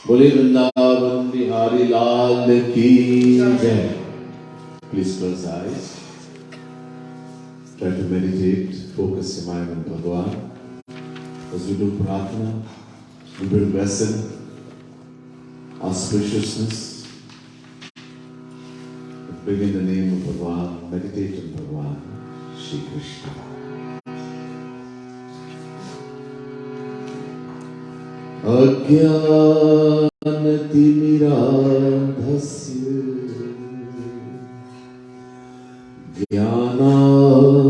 बोले वृंदावन बिहारी लाल की जय. Please close the eyes. Try to meditate, focus your mind on Bhagavan. As we do prarthana, we bring blessing, auspiciousness. We bring in the name of Bhagavan, meditate on Bhagavan, Shri Krishna. अज्ञानतिमिरान्धस्य ज्ञानाञ्जनशलाकया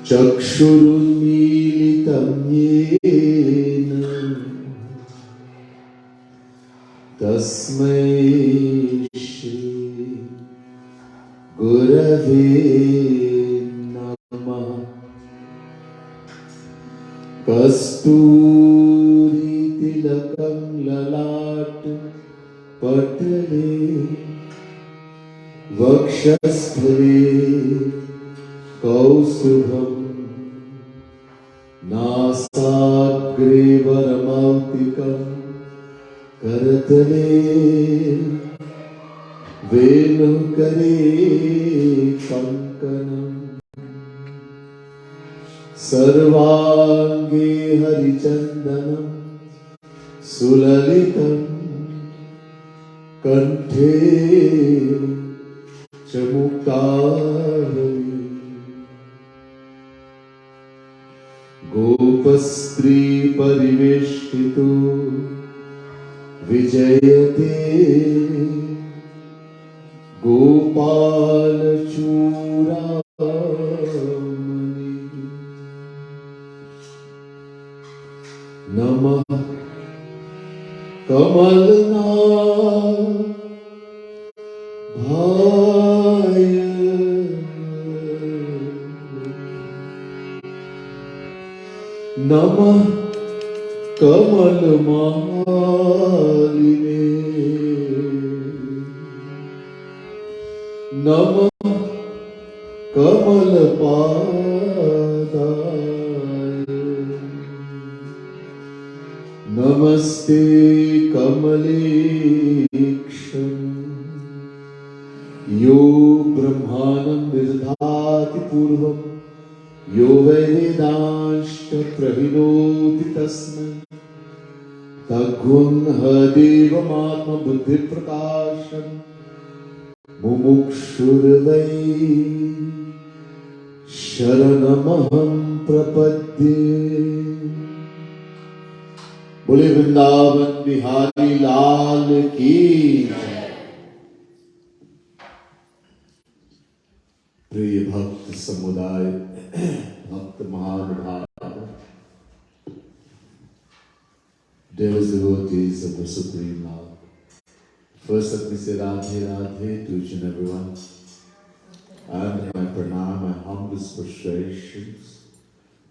चक्षुरुन्मीलितं येन तस्मै श्री गुरवे नमः. कस्तूरितिलकं ललाट पटले वक्षस्थले कौस्तुभं नासाग्रे वरमौक्तिकं करतले वेणुकरे कङ्कणम् सर्वाङ्गे हरिचन्दनं सुललितं कण्ठे च मुक्तावली. गोपस्त्री परिवेष्टितो विजयते गोपालचूडामणि. नमः कमलनाभाय नमः कमलमालिने नमः कमलपादाय नमस्ते कमलेक्षं यो ब्रह्माणं विदधाति पूर्वं यो वै वेदांश्च प्रहिणोति तस्मै तद्गुह्यदेवमात्मबुद्धिप्रकाशम् मुमुक्षुर्वै शरणमहं प्रपद्ये. बोले वृंदावन बिहारी लाल की. प्रिय भक्त समुदाय, भक्त महानुभाव, devotees devotees of the Supreme Lord. First, let me say Radhe Radhe to each and everyone, and my pranam, my humblest prostrations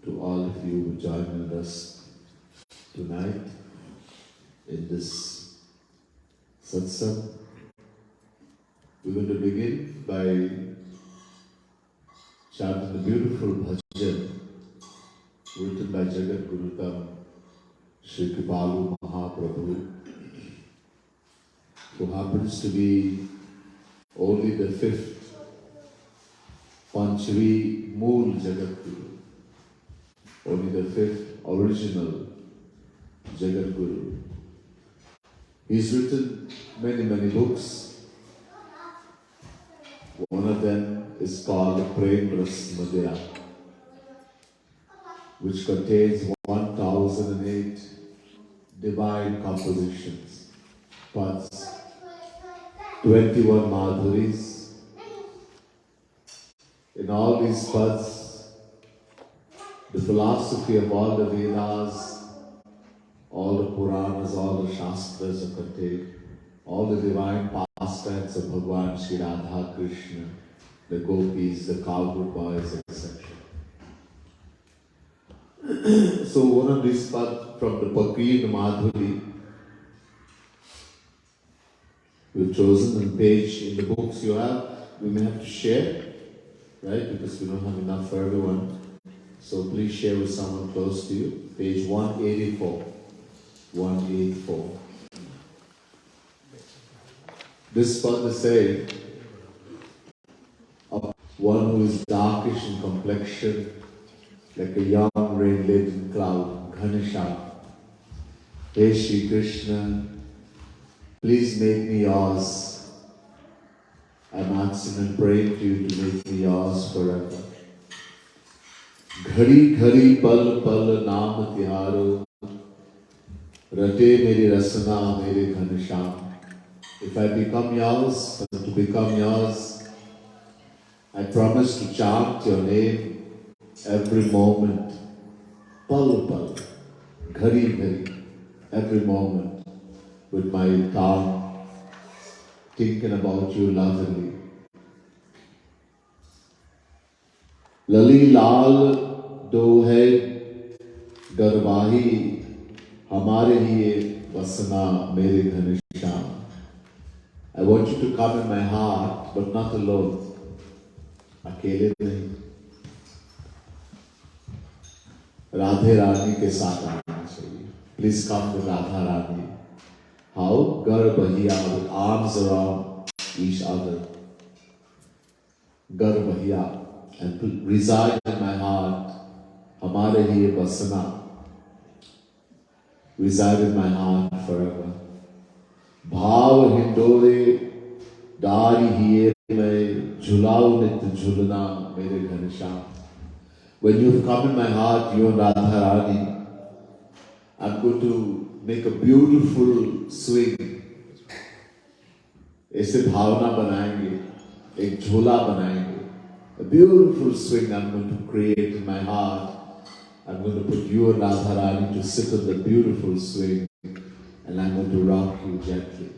to all of you who joined us tonight in this satsang. We're going to begin by chanting the beautiful bhajan written by Jagat Gurutam Shri Kripalu Mahaprabhu, who happens to be only the fifth Panchvi Mool Jagat Guru, only the fifth original Jagat Guru. He's written many books. One of them is called Prem Ras Madhya, which contains 1008 divine compositions, pads, 21 madhuris. In all these pads, the philosophy of all the Vedas, all the Puranas, all the Shastras are contained, all the divine pastimes of Bhagavan Shri Radha Krishna, the gopis, the cowherd boys, etc. So one of these pads from the Pakir Madhuri, we've chosen a page in the books you have, we may have to share. right? Because we don't have enough for everyone. So please share with someone close to you. Page 184. 184. This spot is saying, one who is darkish in complexion, like a young rain-laden cloud, Ghanesha. Hey Shri Krishna, please make me yours. I'm asking and praying to you to make me yours forever. Ghari ghari pal pal naam tiharo, rate meri rasana mere ghanasham. If I become yours, and to become yours, I promise to chant your name every moment. Pal pal, ghari ghari, every moment with my tongue, thinking about you lovingly. Lali lal do hai garwahi, hamare liye vasana mere ghanasham. I want you to come in my heart, but not alone. अकेले नहीं, राधे रानी के साथ आना चाहिए. Please come with Radha Rani. How? Garbhahiya, with arms around each other. Garbhahiya, and reside in my heart. Hamare liye basana, reside in my heart forever. Bhav hindore dari hiye मैं झुलाओ नित्य झुलना मेरे Ghanshyam. When you've come in my heart, you and Radha Rani, I'm going to make a beautiful swing. ऐसे भावना बनाएंगे, एक झूला बनाएंगे. A beautiful swing I'm going to create in my heart. I'm going to put you and Radha Rani to sit on the beautiful swing, and I'm going to rock you gently.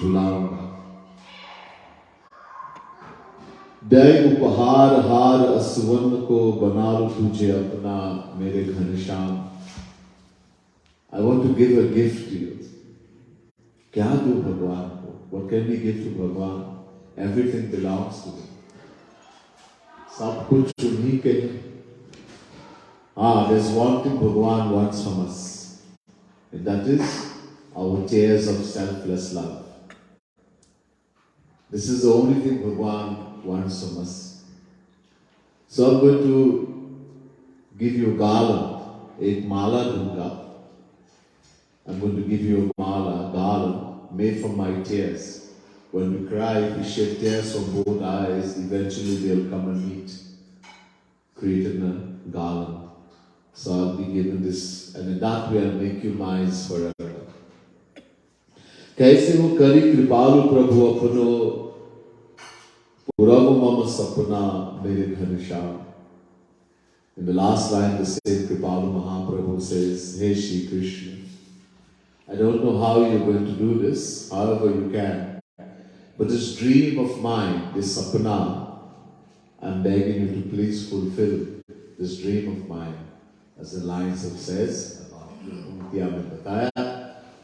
झुलाऊंगा. दय उपहार हार असुवन को बना लो तुझे अपना मेरे Ghanshyam. I want to give a gift to you. क्या दूं भगवान को? What can we give to भगवान? Everything belongs to him. सब कुछ उन्हीं के हैं. There's one thing Bhagwan wants from us, and that is our tears of selfless love. This is the only thing Bhagwan wants from us. So I'm going to give you a garland, एक माला दूंगा. I'm going to give you a garland made from my tears. When we cry, if we shed tears from both eyes, eventually they'll come and meet, created a garland. So I'll be given this, and in that way I'll make you mine forever. कैसे वो करी कृपालु प्रभु अपनो पुरव मम सपना मेरे Ghanshyam. In the last line, the same Kripalu Mahaprabhu says, Hey Shri Krishna, I don't know how you're going to do this, however you can, but this dream of mine, this sapna, I'm begging you to please fulfill this dream of mine. As the lines have says, Muktiya mein bataya,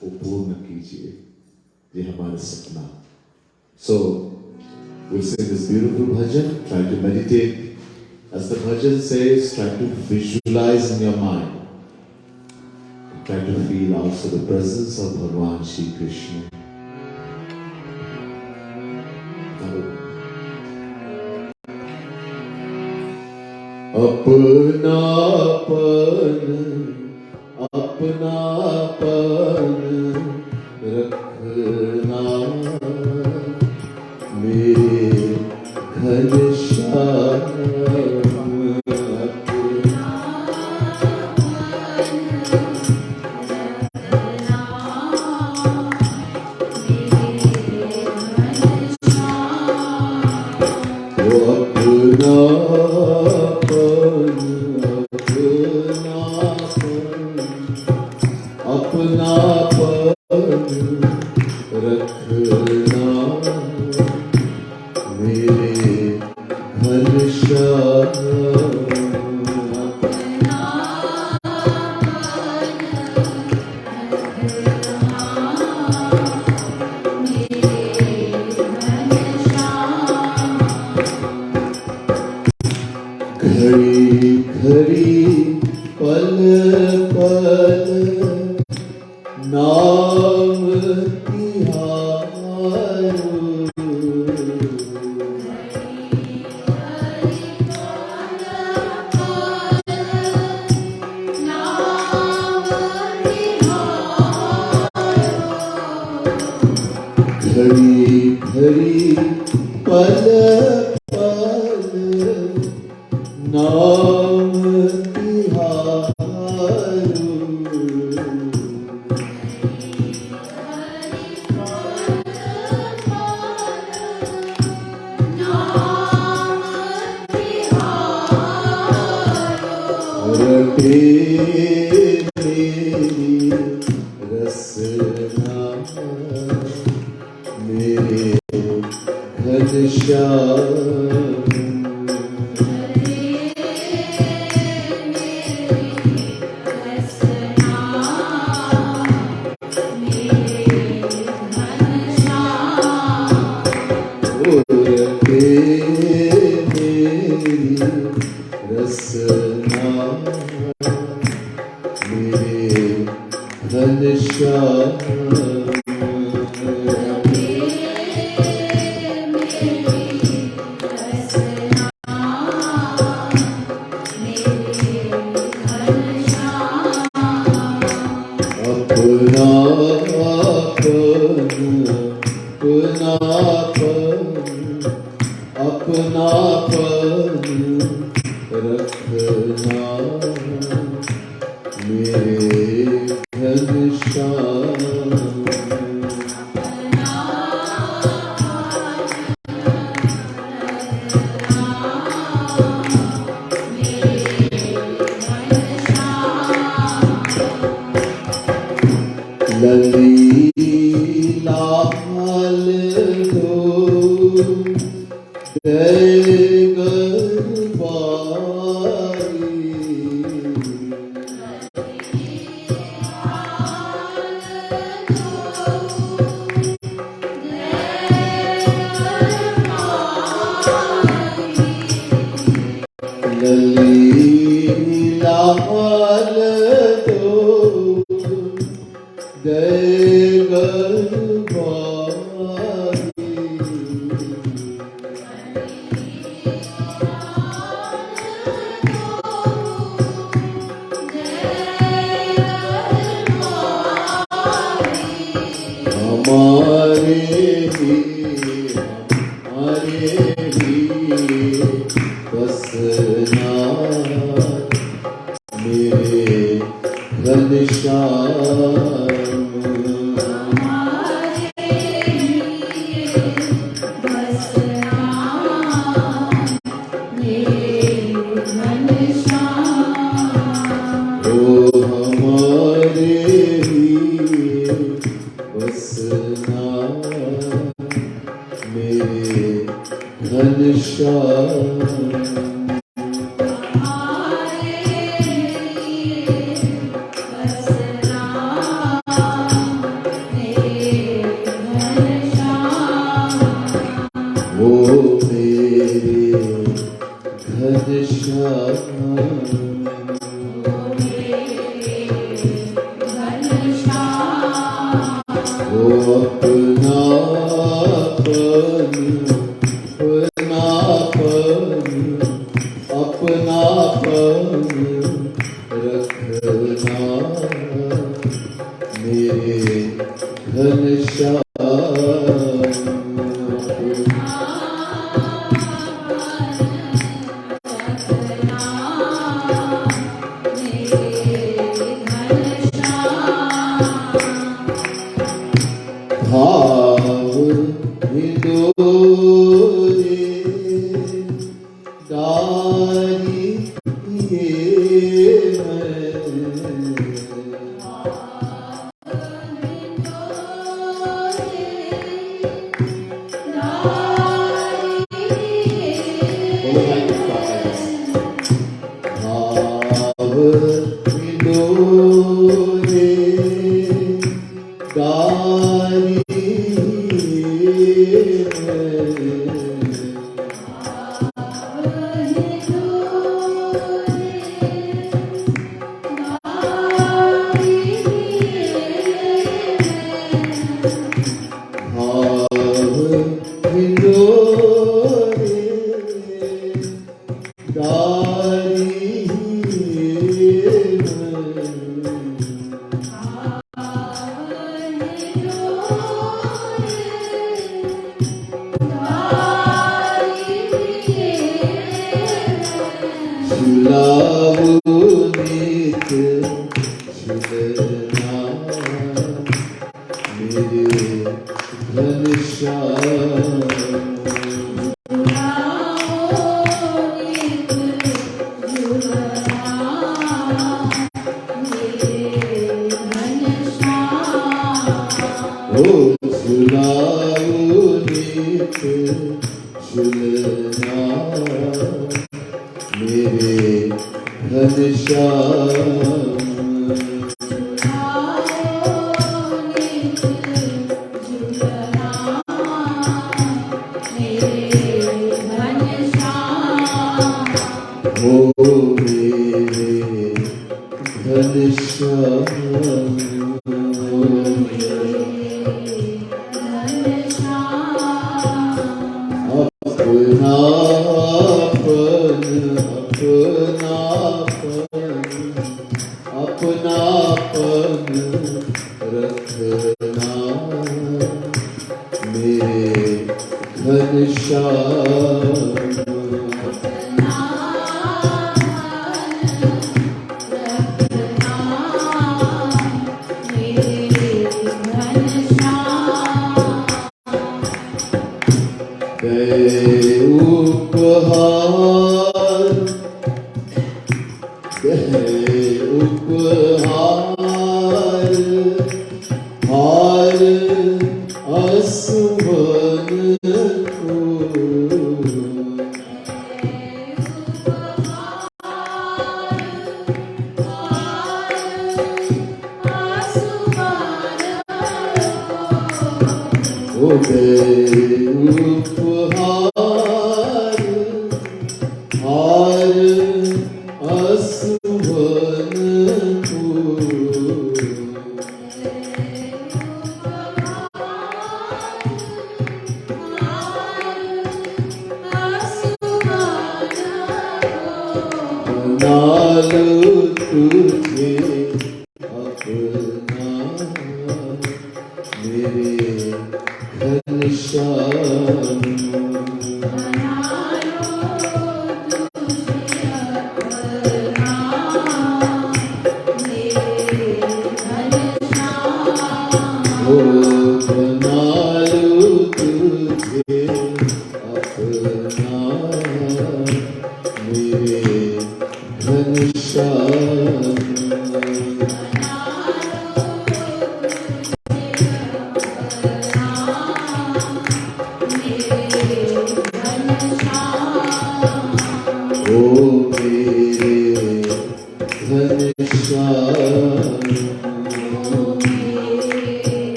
wo purna kijiye. Ye hamara sapna. So, we'll sing this beautiful bhajan, try to meditate. As the bhajan says, try to visualize in your mind. Try to feel also the presence of Bhagavan Shri Krishna. अपनापन रखना मेरे घनश्याम. घड़ी घड़ी पल पल नाम तिहारो घड़ी घड़ी पल पल नाम तिहारो रटे मेरी रसना मेरे घनश्याम रसना मेरे घनश्याम अपनापन रखना मेरे घनश्याम ललीला हाल दो ललीला हाल दो हमारे ही बसना मेरे घनश्याम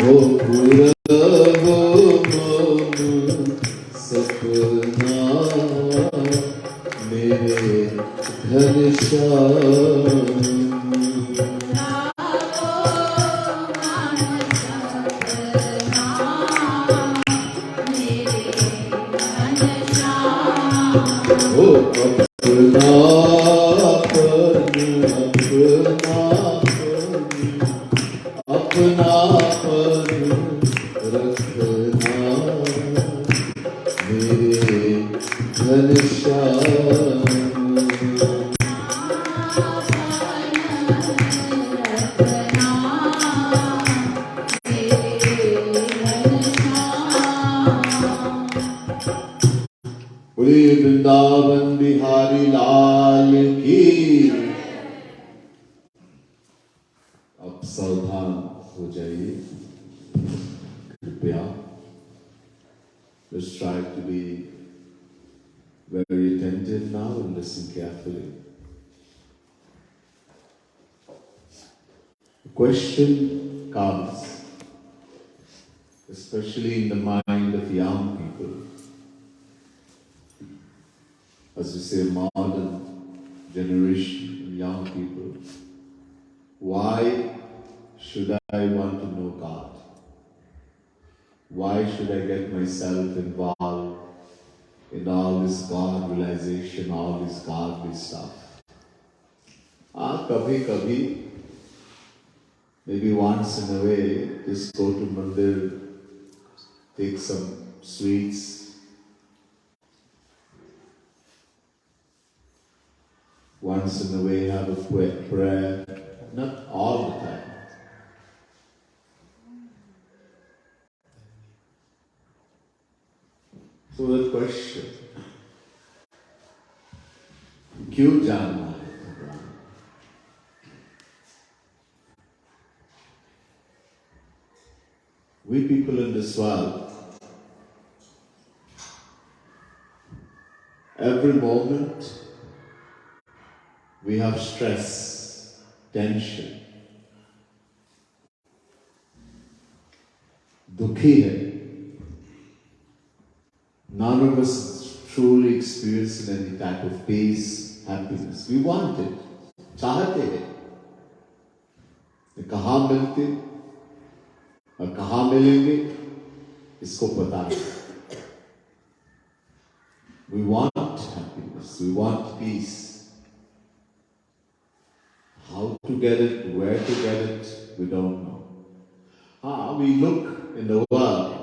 वो पूरा हो मन सपना मेरे घनश्याम ओ अपनापन रखना मेरे घनश्याम बोले वृंदावन बिहारी लाल की। अब सावधान हो जाइए कृपया। Let's try to be very attentive now and listen carefully. The question comes, especially in the mind of young people, as we say, modern generation, young people. Why should I want to know God? Why should I get myself involved in all this God realization, all this godly stuff? Kabhi, maybe once in a way, just go to mandir, take some sweets, once in a way have a prayer, not all the time. So the question, क्यों जानना है भगवान? We people in this world, every moment we have stress, tension, dukhi hai. None of us truly experiencing any type of peace, happiness. We want it, चाहते हैं, कहाँ मिलते और कहाँ मिलेंगे इसको पता नहीं. We want happiness, we want peace. How to get it, where to get it, we don't know. We look in the world.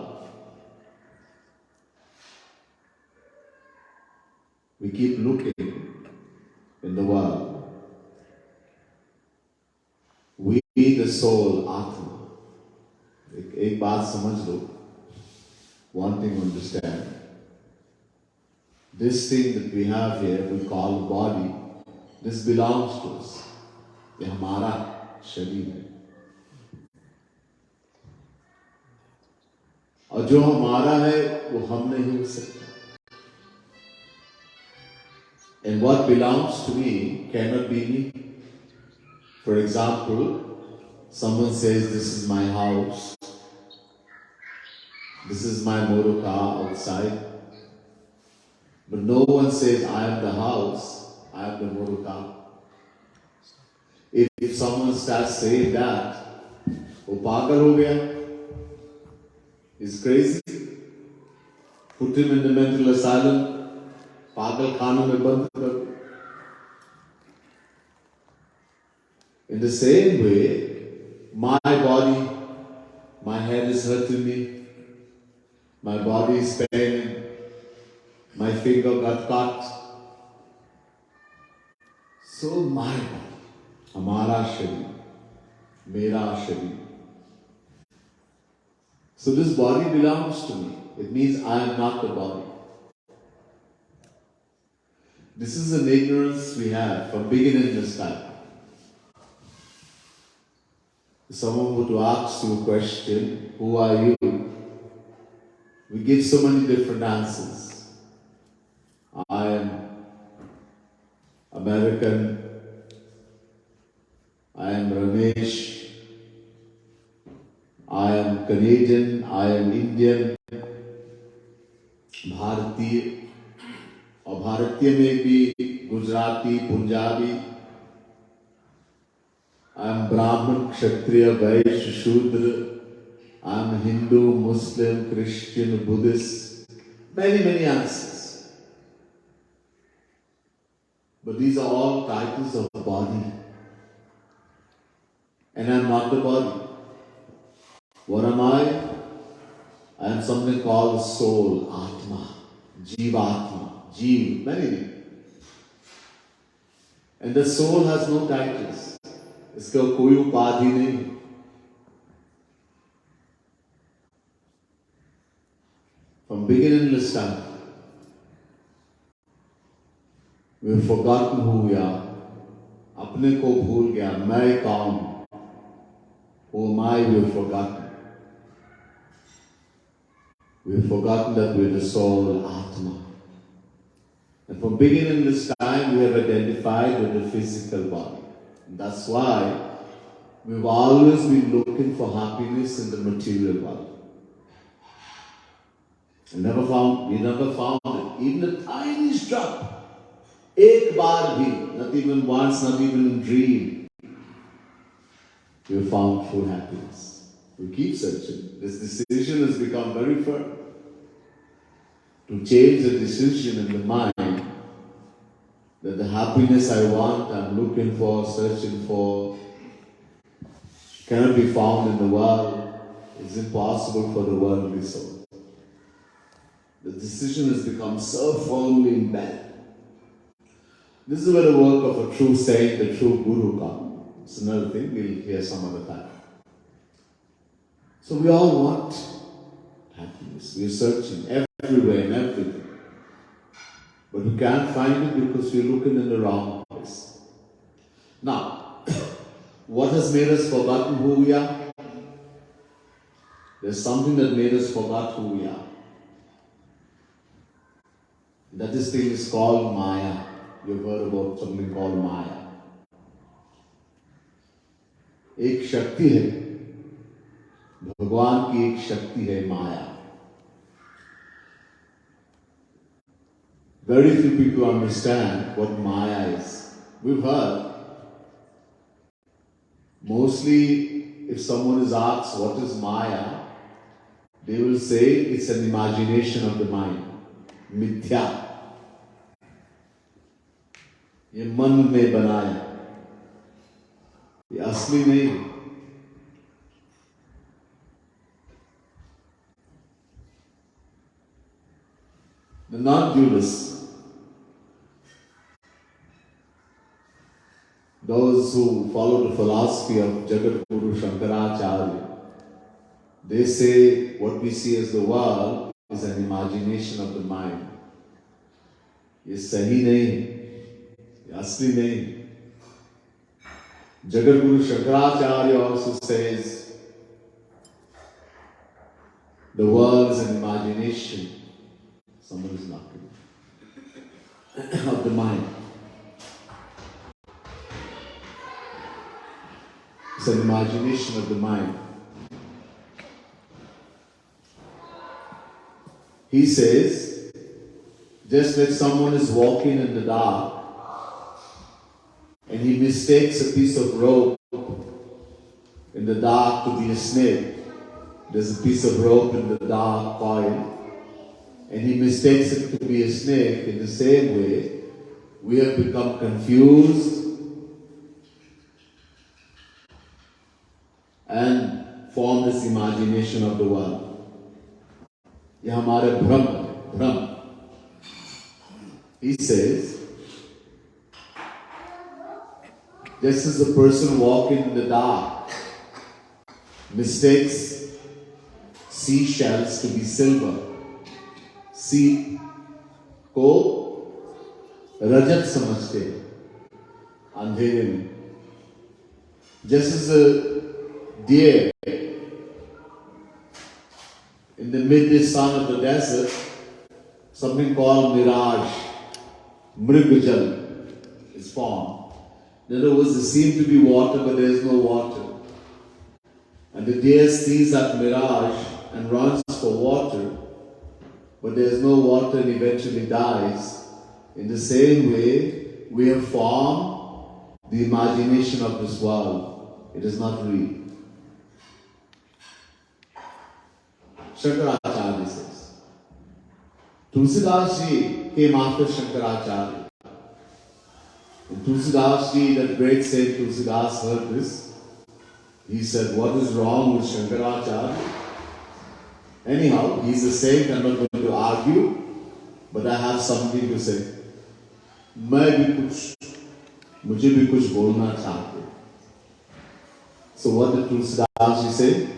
We keep looking in the world. We, the soul, Atma. एक बात समझ लो. One thing to understand. This thing that we have here, we call the body, this belongs to us. ये हमारा शरीर है. और जो हमारा है वो हम नहीं हो सकता. And what belongs to me cannot be me. For example, someone says, this is my house, this is my motor car outside, but no one says, I am the house, I am the motor car. If someone starts saying that, वो पागल हो गया, he's crazy, put him in the mental asylum, पागल खानों में बंद कर. In the same way, my body, my head is hurting me, my body is paining, my finger got cut. So my body, हमारा शरीर, मेरा शरीर. So this body belongs to me. It means I am not the body. This is an ignorance we have from beginning this time. If someone were to ask you a question, who are you? We give so many different answers. I am American, I am Ramesh, I am Canadian, I am Indian, भारतीय और भारतीय में भी Gujarati, Punjabi, I am Brahmin, Kshatriya, Vaishya, Shudra, I am Hindu, Muslim, Christian, Buddhist, many answers. But these are all titles of the body. And I am not the body. What am I? I am something called soul, Atma, Jivatma, Jeev, many names. And the soul has no titles. इसका कोई उपाधि नहीं. From beginningless time, we've forgotten who we are. अपने को भूल गया, मैं कौन? Who am I? We've forgotten. We've forgotten that we're the soul, Atma. And from beginningless time, we have identified with the physical body. And that's why we've always been looking for happiness in the material body. We never found it. Even the tiniest drop. Ek baar bhi, not even once, not even in dream. We found true happiness. We keep searching. This decision has become very firm. To change the decision in the mind that the happiness I want, I'm looking for, searching for, cannot be found in the world. It's impossible for the worldly soul. The decision has become so firmly in bed. This is where the work of a true saint, the true guru comes. It's another thing we'll hear some other time. So we all want happiness. We're searching everywhere and everything. But we can't find it because we're looking in the wrong place. Now, what has made us forgotten who we are? There's something that made us forget who we are. That this thing is called Maya. You've heard about something called Maya. एक शक्ति है, भगवान की एक शक्ति है माया. Very few people understand what Maya is. We've heard. Mostly, if someone is asked what is Maya, they will say it's an imagination of the mind. Mithya. ये मन में बनाया. ये असली नहीं. The non-dualists, those who follow the philosophy of Jagat Guru Shankaracharya, they say what we see as the world is an imagination of the mind. ये सही नहीं, ये असली नहीं. Jagat Guru Shankaracharya also says the world is an imagination. Someone is knocking. Of the mind. It's an imagination of the mind. He says, just like someone is walking in the dark and he mistakes a piece of rope in the dark to be a snake. There's a piece of rope in the dark coil, and he mistakes it to be a snake. In the same way, we have become confused and formed this imagination of the world. ये हमारे भ्रम है, भ्रम. He says, just as a person walking in the dark mistakes seashells to be silver, sea को रजत समझते अंधेरे में. Just as a deer in the midday sun of the desert, something called mirage, mrigajal, is formed. In other words, there seems to be water, but there is no water. And the deer sees that mirage and runs for water, but there is no water and eventually dies. In the same way, we have formed the imagination of this world. It is not real. Shankaracharya says. Tulsidas ji came after Shankaracharya. And Tulsidas ji, that great saint Tulsidas, heard this. He said, what is wrong with Shankaracharya? Anyhow, he's a saint, I'm not going to argue, but I have something to say. मुझे भी कुछ बोलना चाहते. So what did Tulsidas ji say?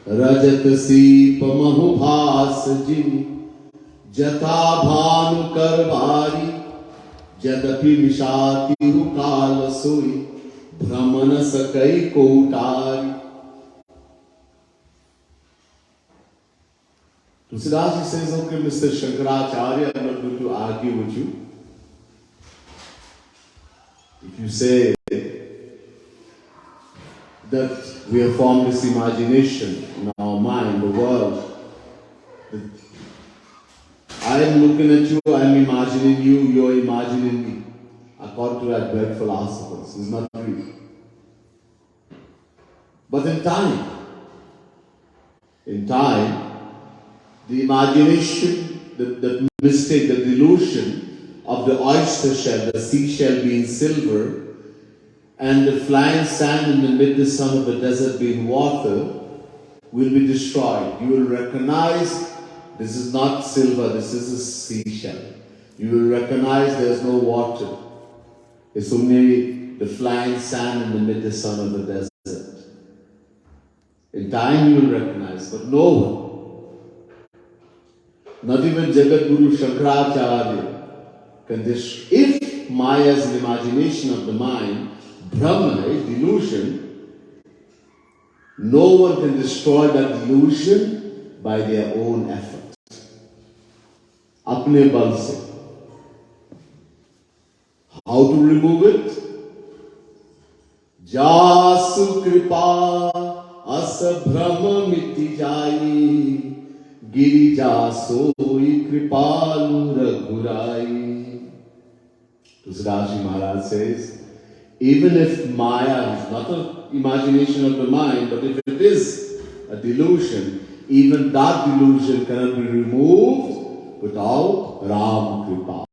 Rajat Sip Mahubhas Jin Jata Bhanu Karvari Jadapi Mishati Hukala Sui Brahmana Sakai Kotari. Tulsidas ji says, okay, Mr. Shankaracharya, I'm not going to argue with you. If you say that we have formed this imagination in our mind, the world, I am looking at you, I am imagining you, you are imagining me. According to that great philosophers, it's not real. But in time, the imagination, the mistake, the delusion of the oyster shell, the seashell being silver, and the flying sand in the midday sun of the desert being water, will be destroyed. You will recognize this is not silver, this is a seashell. You will recognize there is no water. It's only the flying sand in the midday sun of the desert. In time you will recognize, but no one, not even Jagat Guru Shankaracharya, can destroy. If Maya is an imagination of the mind, Brahma is delusion, no one can destroy that delusion by their own effort. Apne bal se. How to remove it? Jasu kripa asa brahma miti jai girija soi kripalu raghurai. Tulsidas Maharaj says, even if Maya is not an imagination of the mind, but if it is a delusion, even that delusion cannot be removed without Ram Kripa,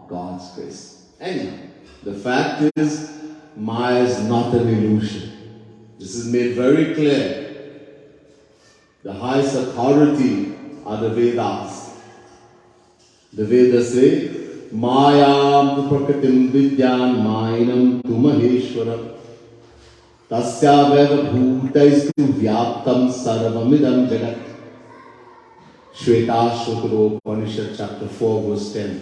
God's grace. Anyhow, the fact is, Maya is not an illusion. This is made very clear. The highest authority are the Vedas. The Vedas say, Mayam prakatim vidyam mainam tu Maheshvaranand tasya veva bhutaistu vyaptam sarvamidam jagat. Shvetashvatara Upanishad chapter 4 verse 10.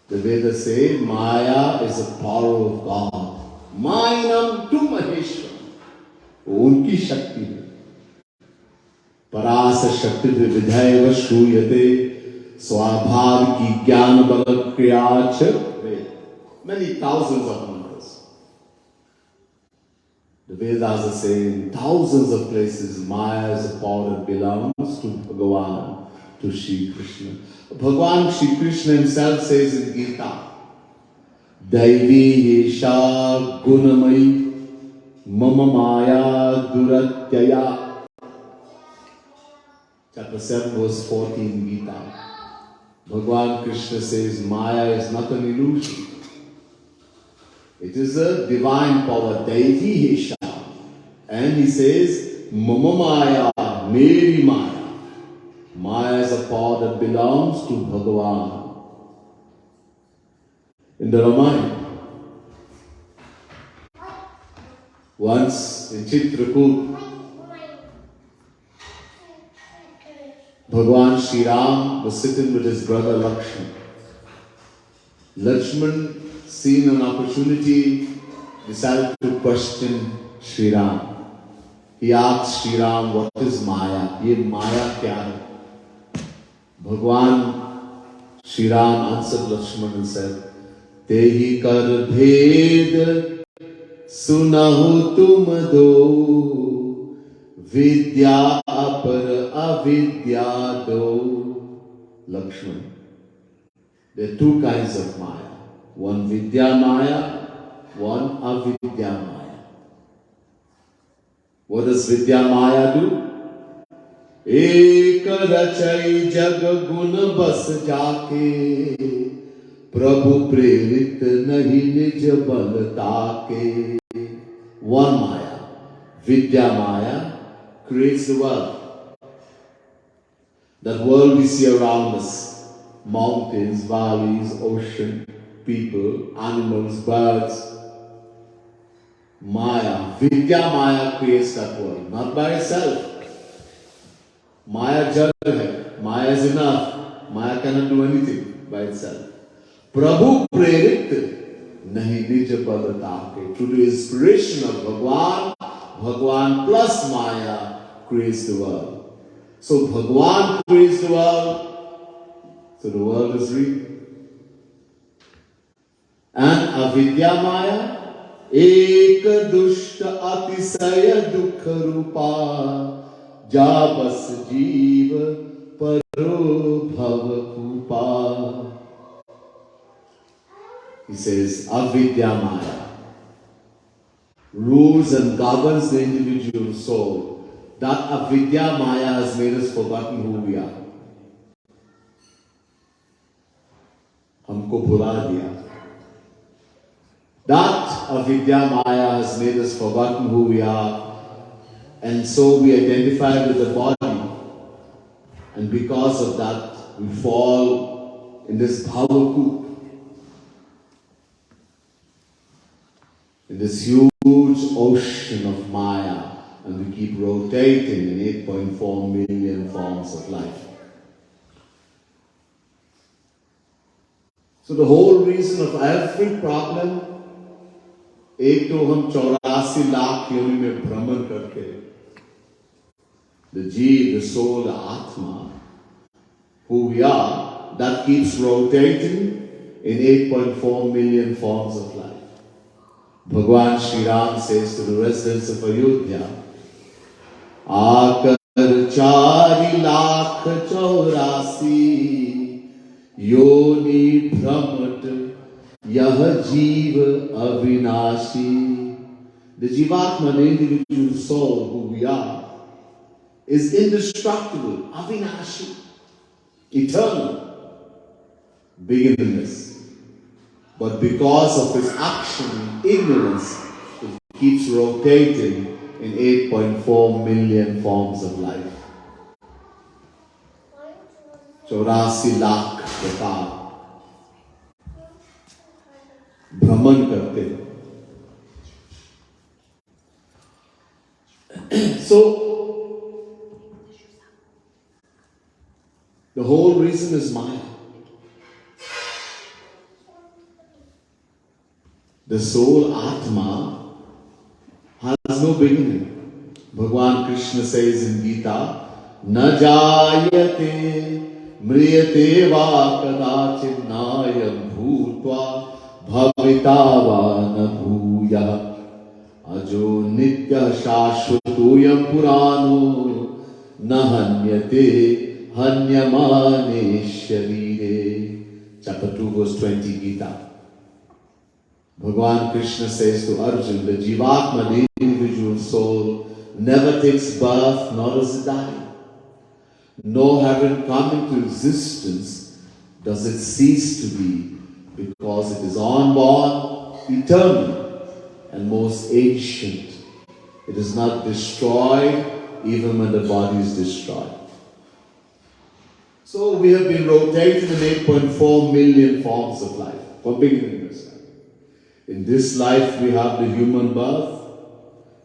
The Vedas say Maya is a power of God. Mainam tu Maheshvaranand. Unki shakti hai. Parasa shakti vidhaiva shruyate Swabhav ki jnana bala kriyacha. Many thousands of mantras. The Vedas are saying thousands of places Maya is a power that belongs to Bhagavan, to Shri Krishna. Bhagavan Shri Krishna himself says in Gita, Daivi Yesha Gunamai Mama Maya Duratyaya. Chapter 7 verse 14 Gita. Bhagavan Krishna says Maya is not an illusion. It is a divine power, Devi Hesha. And he says, Mama Maya, Meri Maya. Maya is a power that belongs to Bhagavan. In the Ramayana, once in Chitrakoot, Bhagavan Sri Ram was sitting with his brother Lakshman. Lakshman, seeing an opportunity, decided to question Sri Ram. He asked Sri Ram, what is Maya? Ye Maya kya hai? Bhagavan Sri Ram answered Lakshman and said, Tehi kar bhed sunahu tum do Vidya apar avidya do. Lakshman. There are two kinds of Maya. One Vidya Maya, one Avidya Maya. What does Vidya Maya do? Ek rachai jag gun bas jaake, Prabhu prerit nahi nij bal taake. One Maya, Vidya Maya, creates the world. That world we see around us, mountains, valleys, ocean, people, animals, birds. Maya, Vidya Maya creates that world, not by itself. Maya jal hai, Maya is enough. Maya cannot do anything by itself. Prabhu prerit nahi nij bal taake. Through the inspiration of Bhagwan, Bhagwan plus Maya creates the world. So Bhagwan creates the world, so the world is real. And Avidya Maya, Ek dushta atisaya dukha rupa, Jabas jeev paro bhava kupa. He says, Avidya Maya rules and governs the individual soul. That Avidya Maya has made us forgotten who we are. Humko bhula diya. That Avidya Maya has made us forgotten who we are, and so we identify with the body, and because of that we fall in this bhava coop, in this huge ocean of Maya, and we keep rotating in 8.4 million forms of life. So the whole reason of every problem, एक तो हम 84 लाख योनि में भ्रमण करके, the jeev, the soul, the atma, who we are, that keeps rotating in 8.4 million forms of life. Bhagwan Shri Ram says to the residents of Ayodhya, Akar 4,84,000 yoni bhramat yah jeev avinashi. The Jivatma, the individual soul who we are, is indestructible, avinashi, eternal, beginningless. But because of his action, ignorance, it keeps rotating in 8.4 million forms of life. 84 lakh प्रकार भ्रमण करते हैं. So, the whole reason is Maya. The soul, Atma, has no beginning. Bhagwan Krishna says in Gita, Na jayate mriyate va kadachin nayam bhutva bhavita va na bhuya ajo nitya shashvatuyam purano na hanyate hanyamane sharire. Chapter 2 verse 20 Gita. Bhagwan Krishna says to Arjuna, the Jivatma, the individual soul, never takes birth nor does it die. Nor having come into existence does it cease to be, because it is unborn, eternal, and most ancient. It is not destroyed even when the body is destroyed. So we have been rotating in 8.4 million forms of life, from beginning to end. In this life we have the human birth.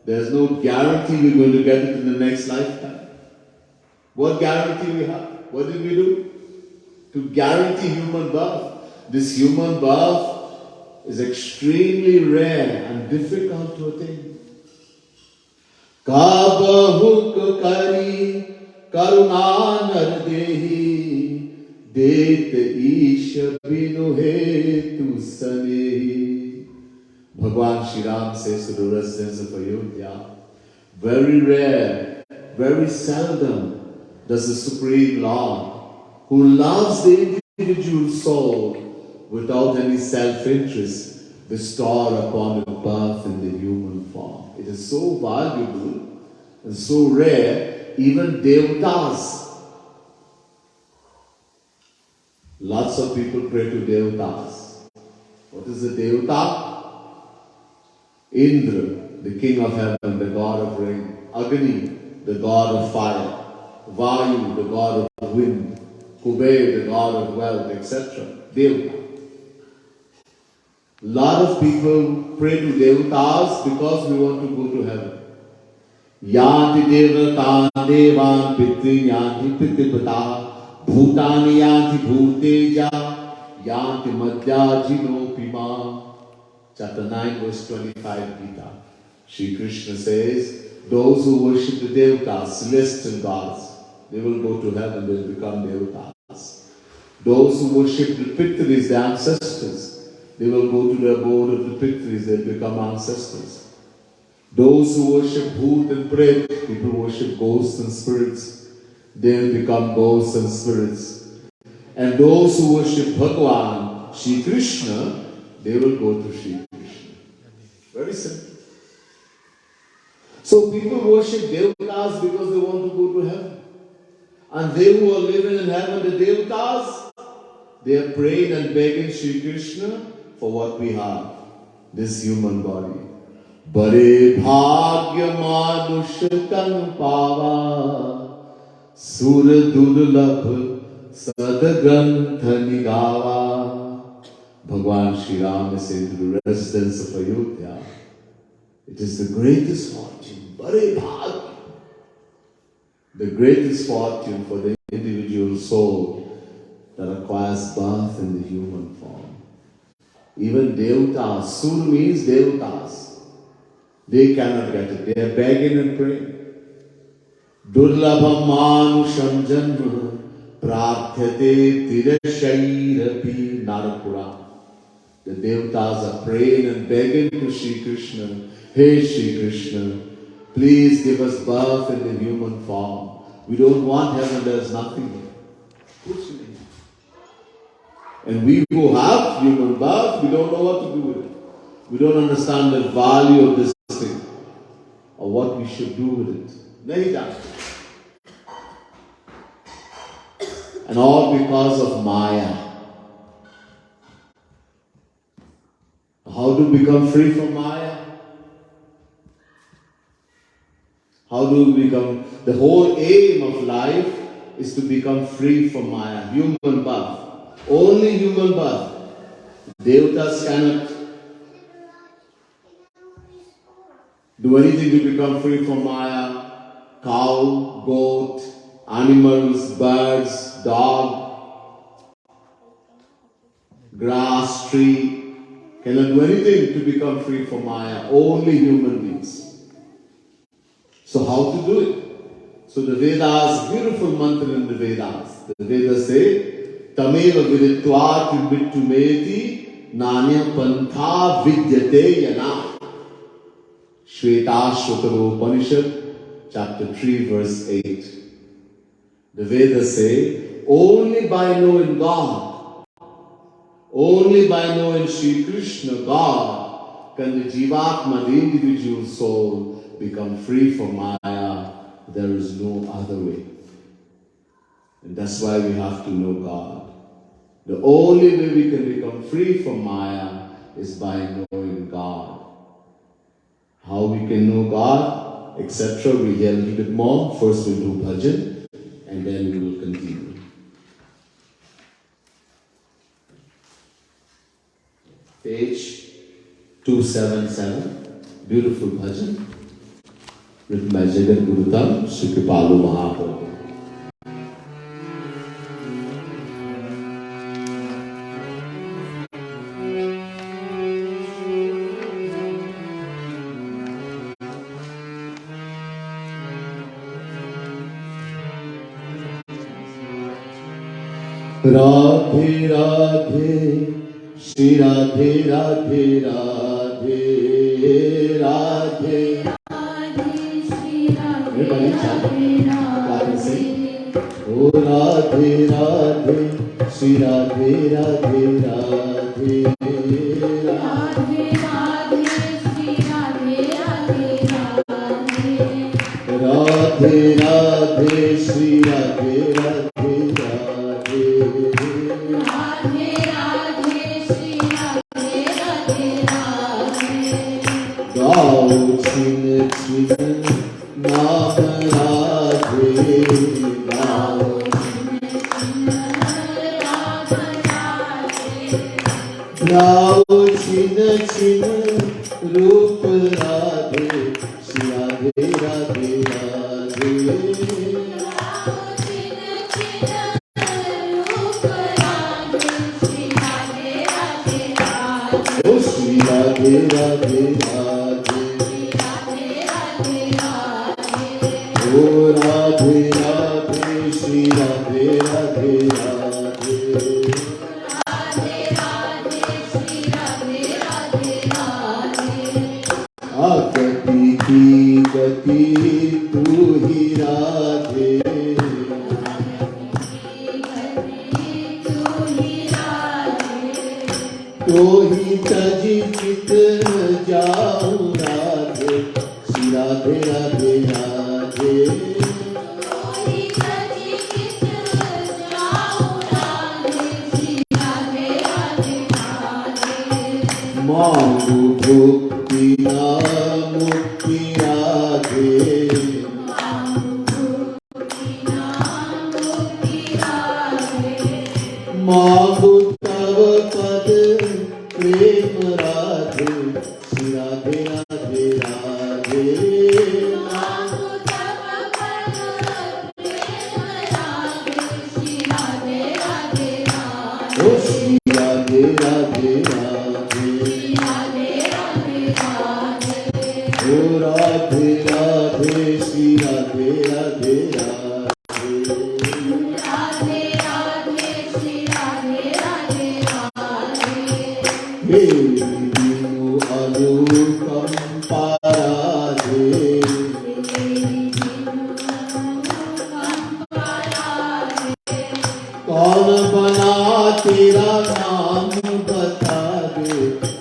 There's no guarantee we're going to get it in the next lifetime. What guarantee we have? What did we do to guarantee human birth? This human birth is extremely rare and difficult to attain. Kabahuk kari karuna nardehi det isha binu hetu sanehi. Bhagwan Shri Ram says to the residents of Ayodhya, very rare very seldom does the Supreme Lord, who loves the individual soul without any self-interest, bestow upon it birth in the human form. It is so valuable and so rare, even devatas. Lots of people pray to devatas. What is a devata? Indra, the king of heaven, the god of rain. Agni, the god of fire. Vayu, the god of wind. Kuber, the god of wealth, etc. Devata. Lot of people pray to devatas because we want to go to heaven. Yanti devata devan pitri yanti pitipata bhutani yanti bhuteja yanti madhyajino pima. Chapter 9 verse 25 Gita. Shri Krishna says, those who worship the devatas, celestial gods, they will go to heaven, they will become devatas. Those who worship the pitris, the ancestors, they will go to the abode of the pitris, they will become ancestors. Those who worship bhoot and pret, people who worship ghosts and spirits, they will become ghosts and spirits. And those who worship Bhagavan, Shri Krishna, they will go to Shri Krishna. Very simple. So people worship devatas because they want to go to heaven. And they who are living in heaven, the devatas, they are praying and begging Shri Krishna for what we have, this human body. Bare bhagya manush tan pava sur durlabh sadgrantha nigava. Bhagwan Shri Ram is saying to the residents of Ayodhya, it is the greatest fortune, bare bhagya, the greatest fortune for the individual soul that acquires birth in the human form. Even devatas, sur means devatas. They cannot get it. They are begging and praying. Durlabham manusham janma prarthate tirashairapi narapura. The devatas are praying and begging to Shri Krishna. Hey Shri Krishna, please give us birth in the human form. We don't want heaven, there is nothing here. And we who have human birth, we don't know what to do with it. We don't understand the value of this thing or what we should do with it. Nahi jante. And all because of Maya. How to become free from Maya? How do we become? The whole aim of life is to become free from Maya. Human birth. Only human birth. Devatas cannot do anything to become free from Maya. Cow, goat, animals, birds, dog, grass, tree cannot do anything to become free from Maya. Only human beings. So how to do it? So the Vedas, beautiful mantra in the Vedas. The Vedas say, Tameva viditvat vittumeti nanya pantha vidyate yana. Shvetashvatara Upanishad, chapter 3, verse 8. The Vedas say, only by knowing God, only by knowing Shri Krishna, God, can the Jivatma, the individual soul, become free from Maya. There is no other way. And that's why we have to know God. The only way we can become free from Maya is by knowing God. How we can know God, etc. We'll hear a little bit more. First we'll do bhajan and then we will continue. Page 277, beautiful bhajan, written by Jagat Guru Tam, Sri Kripalu Mahaprabhu. Radhe Radhe, Shri Radhe Radhe Radhe Radhe. Radhe Shri Radhe Radhe. ओ राधे राधे श्री राधे राधे राधे राधे राधे श्री राधे राधे राधे राधे राधे श्री राधे राधे राधे राधे राधे श्री राधे राधे राधे गाओ छिन छिन नाम राधे गाओ गाओ छिन छिन रूप राधे श्री राधे राधे राधे ओ श्री राधे राधे राधे ओ राधे राधे श्री राधे राधे राधे गति की गति तू ही राधे तो ही तजी चित जाऊं राधे श्री राधे राधे राधे मांगू भक्ति ना मुक्ति राधे मांगू तव पद प्रेम राधे श्री राधे राधे राधे ओ श्री राधे राधे राधे ओ राधे राधे श्री राधे राधे राधे हे दीनु अनुकंपा राधे कौन बना तेरा नाम बता दे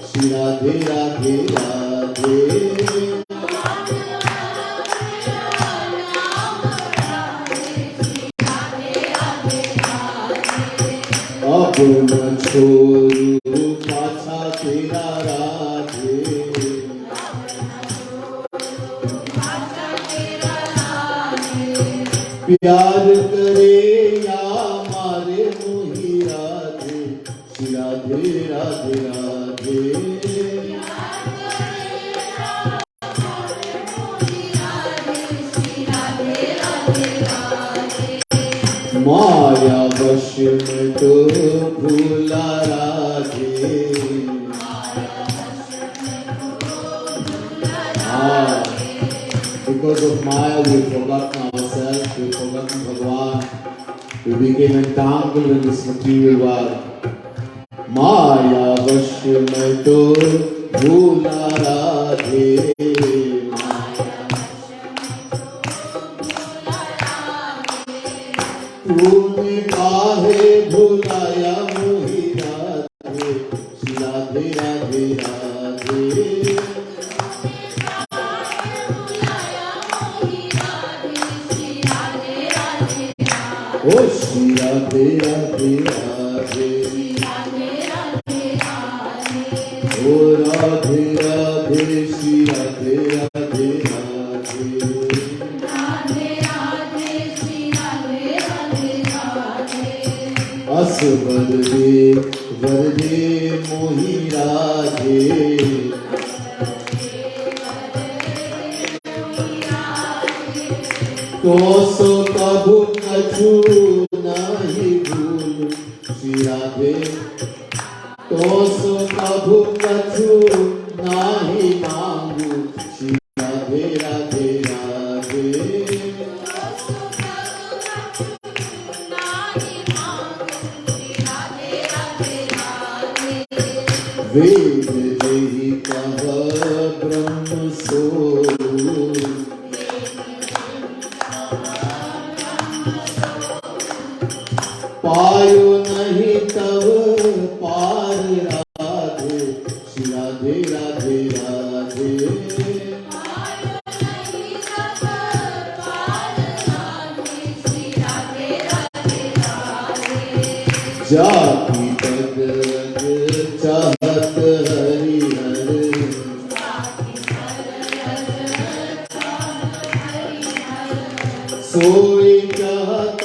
श्री राधे राधे राधे अब न छोड़ू पाछा तेरा राधे प्यार करे या मारे मोही राधे श्री राधे राधे राधे माया वश में तो भूला Radhe because of Maya we have forgotten ourselves, we have forgotten Bhagavan, we became entangled in this material world. Maya vash mein to bhula radhe तूने काहे भुलाया मोही राधे श्री राधे राधे राधे ओ श्री राधे राधे राधे ओ राधे राधे श्री राधे राधे राधे अस वरदे मोही राधे तो सो कभू कछु नहीं भूल श्री राधे तो सो कभू कछु नहीं मांगू श्री राधे राधे राधे वेद देहि कह ब्रह्म सोरूप पायो नहीं तब पार राधे श्री राधे राधे राधे जाति पद चाहत हरि हर सोई चाहत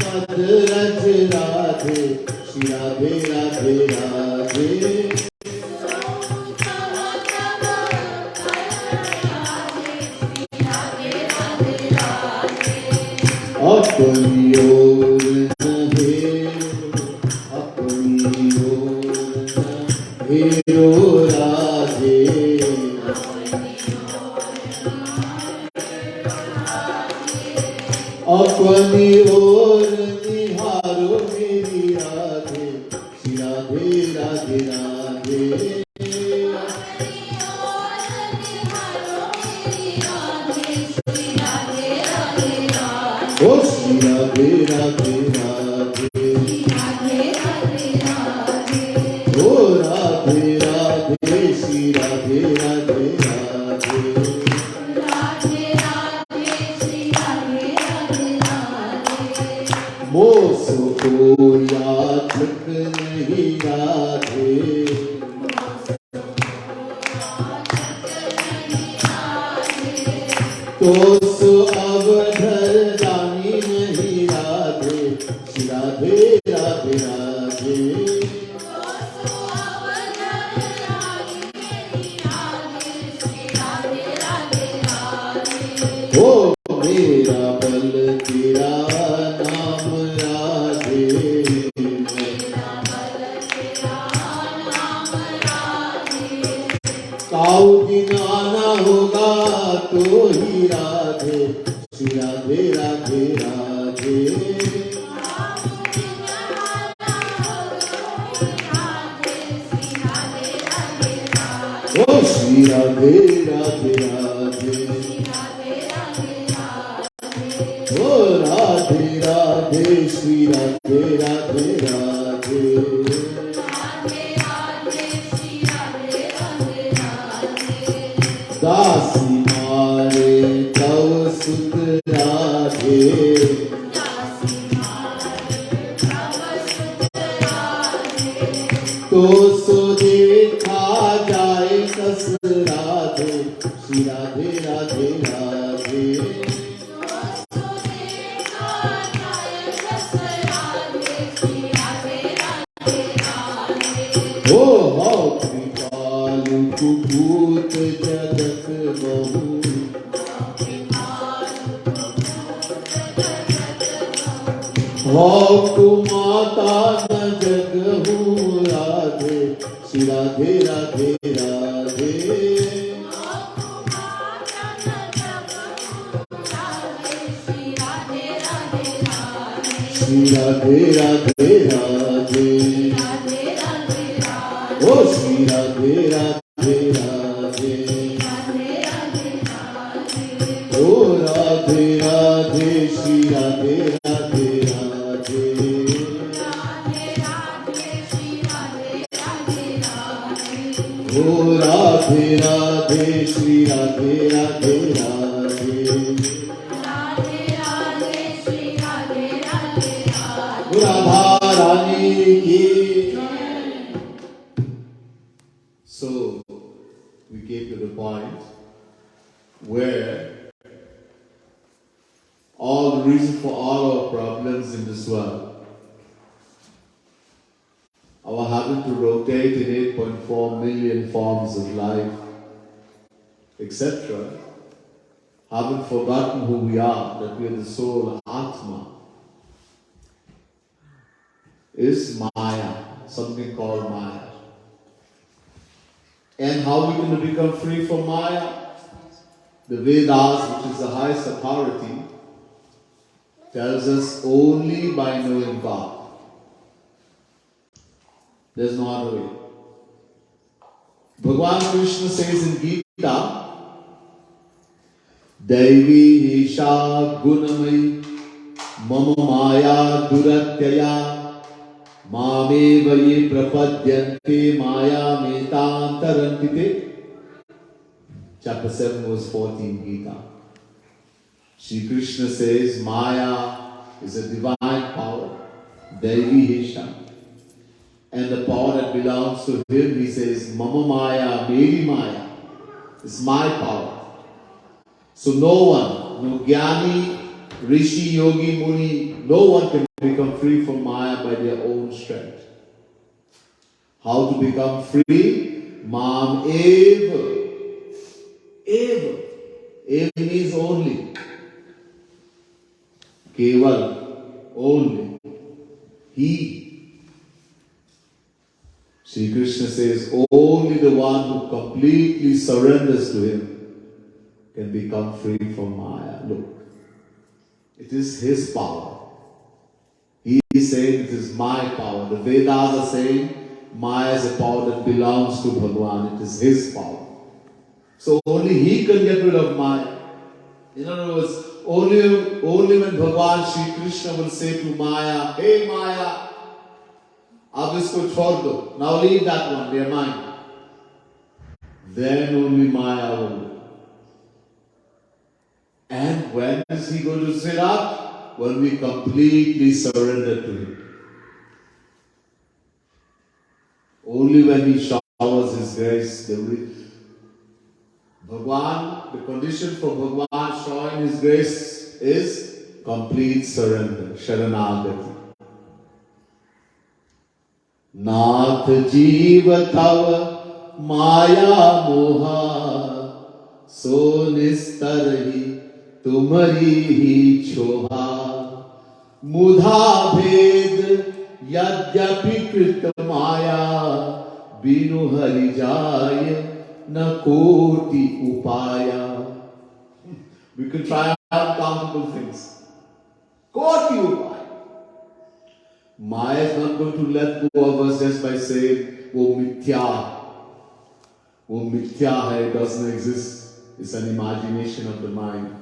पद रज राधे श्री राधे राधे राधे अपनी ओर हेरो राधे अपनी ओर निहारो मेरी राधे श्री राधे राधे राधे ओ श्री राधे राधे राधे ओ राधे राधे श्री राधे राधे राधे मोस को याचक नहीं राधे तो सो अवधर रानी नहीं राधे श्री राधे राधे राधे ओ मेरा बल तेरा नाम राधे काऊ दिन आना होगा तो ही राधे श्री राधे राधे राधे ओ श्री राधे राधे राधे ओ राधे राधे श्री राधे राधे राधे दासी मारे तव सुत राधे तो सो देखा जाए कस राधे श्री राधे राधे राधे ओ हो कृपाल कुभूत जगत बहु हो कुमाता न जगहु राधे श्री राधे राधे राधे श्री राधे राधे राधे ओ श्री राधे राधे राधे ओ राधे राधे श्री राधे राधे राधे ओ राधे राधे श्री राधे राधे राधे राधा रानी की So we came to the point where all the reason for all our problems in this world, our having to rotate in 8.4 million forms of life, etc., having forgotten who we are, that we are the soul, Atma, is Maya, something called Maya. And how we going to become free from Maya? The Vedas, which is the highest authority, tells us only by knowing God. There's no other way. Bhagavan Krishna says in Gita, Daivi Isha Gunamai मम माया दुरत्यया मामेव ये प्रपद्यन्ते माया मेतांतरन्ति. Chapter 7 verse 14 Gita. Shri Krishna says Maya is a divine power, Devi Hisha. And the power that belongs to him, he says, Mama Maya, Meri Maya, is my power. So no one, no Jnani, Rishi, Yogi, Muni, no one can become free from Maya by their own strength. How to become free? Mam eva. Eva. Eva means only. Keval. Only. He. Sri Krishna says only the one who completely surrenders to him can become free from Maya. Look. It is his power. He is saying it is my power. The Vedas are saying Maya is a power that belongs to Bhagavan. It is his power. So only he can get rid of Maya. In other words, only when Bhagavan Shri Krishna will say to Maya, hey Maya, ab isko chhod do. Now leave that one, they are mine. Then only Maya will. And when is he going to sit up? When we completely surrender to him. Only when he showers his grace, Bhagwan, the condition for Bhagwan showing his grace is complete surrender, Sharanagati. Nath Jiva Tava Maya Moha So Nistarhi Tumari Hi Choha Mudha Bhed Yadyapi Krita Maya Binu Hari Jaya Na Koti Upaya. We can try uncountable things. Koti Upaya. Maya is not going to let go of us just by saying, wo mithya hai, it doesn't exist. It's an imagination of the mind.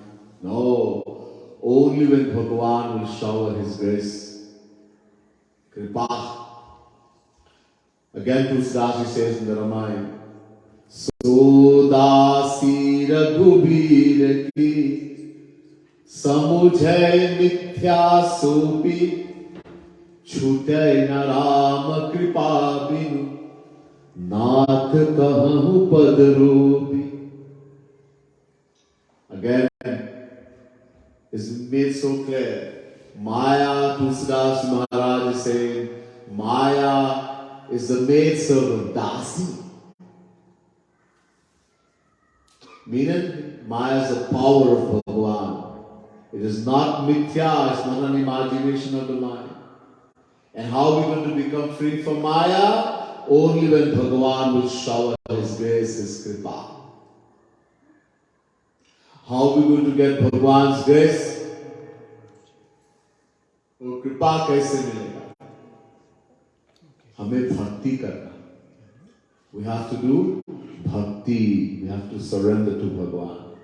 No. Only when Bhagavan will shower his grace. Kripa. Again, Tulsidas says in the Ramayana, Sodasi Raghubir ki samujhay mithya sopi Chutay na Ram kripa binu Nath kahu padrobi. Again, it's made so clear. Maya, Tulsidas Maharaj is saying, Maya is the maid servant, Dasi. Meaning, Maya is the power of Bhagavan. It is not mithya, it's not an imagination of the mind. And how are we going to become free from Maya? Only when Bhagavan will shower his grace, his kripa. How are we going to get Bhagavan's grace? वो कृपा कैसे मिलेगा? हमें भक्ति करना. We have to do bhakti. We have to surrender to Bhagavan.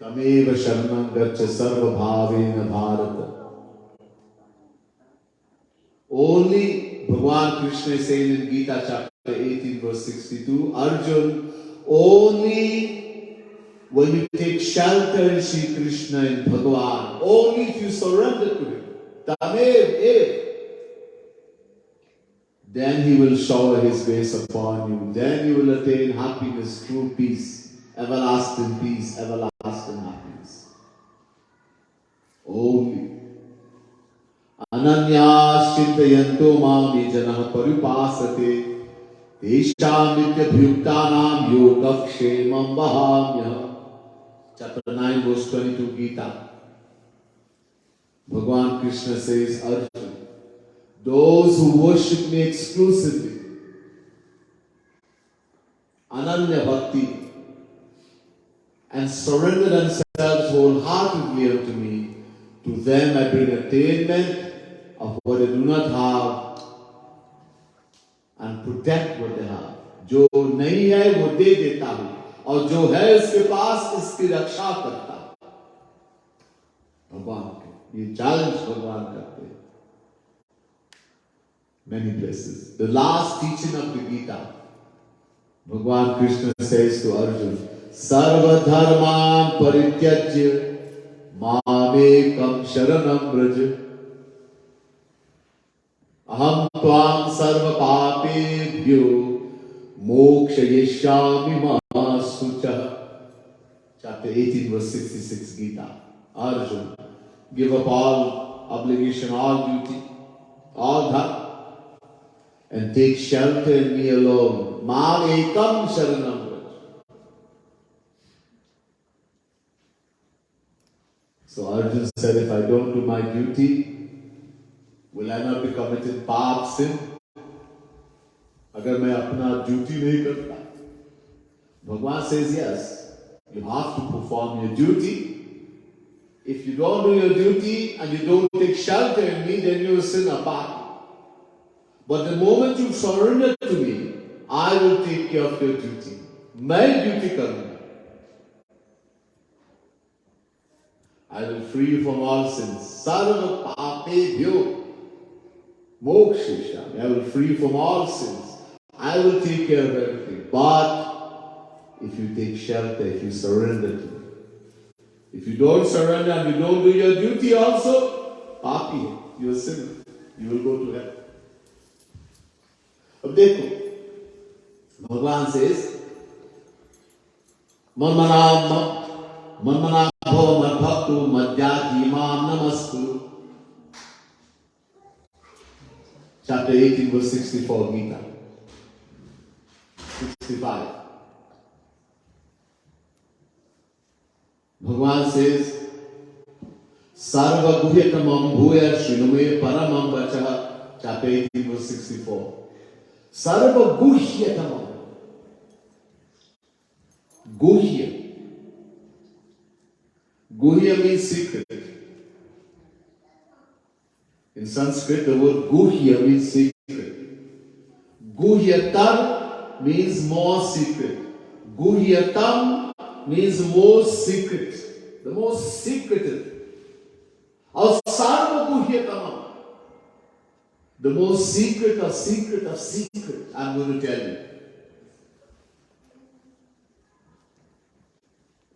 Tameva sharanam gaccha sarva bhavena bharata. Only Bhagavan Krishna is saying in Gita chapter 18 verse 62, Arjun, only when you take shelter in Shri Krishna and Bhagavan, only if you surrender to him, Tamev, then he will shower his grace upon you. Then you will attain happiness, true peace, everlasting happiness. Only. Ananyas chintayanto mam ye janah paripasate tesham nityabhyuktanam yogakshemam vahamya. Chapter 9 verse 22 Gita. Bhagavan Krishna says, Arjuna, those who worship me exclusively, Ananya Bhakti, and surrender themselves wholeheartedly unto me, to them I bring attainment of what they do not have and protect what they have. जो नहीं है वो दे देता हूं और जो है उसके पास इसकी रक्षा करता हूं. भगवान के ये challenge भगवान करते हैं many places. The last teaching of the Gita, Bhagwan Krishna says to Arjuna, Sarva dharman parityajya mamekam sharanam vraja aham tvam sarva papebhyo mokshayishyami ma sucha. Chapter 18 verse 66 Gita. Arjuna, give up all obligation, all duty, all dharma, and take shelter in me alone. Mam ekam sharanam vraj. So Arjuna said, if I don't do my duty, will I not be committed paap, sin? Agar main apna duty nahi karta. Bhagwan says, yes, you have to perform your duty. If you don't do your duty and you don't take shelter in me, then you will sin apart. But the moment you surrender to me, I will take care of your duty. My duty karunga. I will free you from all sins. Sarva papebhyo mokshayishyami. I will free you from all sins. I will take care of everything. But if you take shelter, if you surrender to me, if you don't surrender and you don't do your duty also, papi, you're a sinner. You will go to hell. अब देखो, भगवान says, मनमना भव मद्भक्तो मद्याजी माम नमस्तु. Chapter 18 verse 64 Gita. 65. Bhagwan says, Sarva guhyatamam bhuya shrinume paramam vachaha. Chapter 18 verse 64. Sarva guhyatamam. Guhya. Guhya means secret. In Sanskrit, the word guhya means secret. Guhyatam means more secret. Guhyatam means most secret. The most secretive. Or Sarva guhyatamam. The most secret of secret of secret, I'm going to tell you.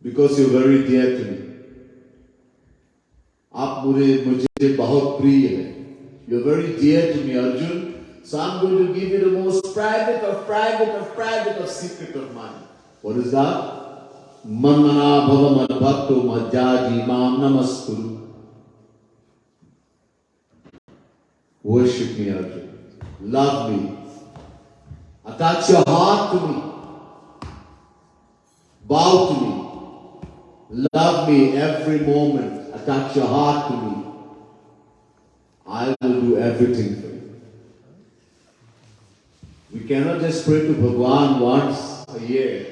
Because you're very dear to me. आप मुझे बहुत प्रिय हैं. You're very dear to me, Arjun. So I'm going to give you the most private of secret of mine. What is that? Manmana bhava madbhakto madhyaji mam namaskuru. Worship me, Arjun. Love me. Attach your heart to me. Bow to me. Love me every moment. Attach your heart to me. I will do everything for you. We cannot just pray to Bhagwan once a year.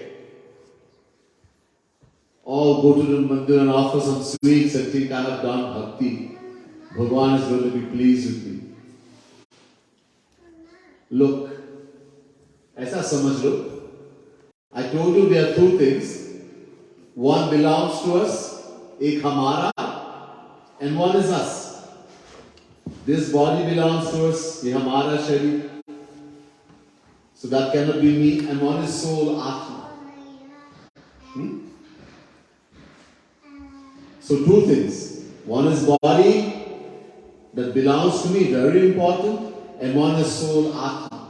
Or go to the mandir and offer some sweets and think I have done bhakti. Bhagwan is going to be pleased with me. Look, aisa samajh lo. I told you there are two things. One belongs to us, ek hamara, and one is us. This body belongs to us, ye hamara sharir. So that cannot be me, and one is soul, atma. So two things. One is body that belongs to me, very important, and one is soul, atma.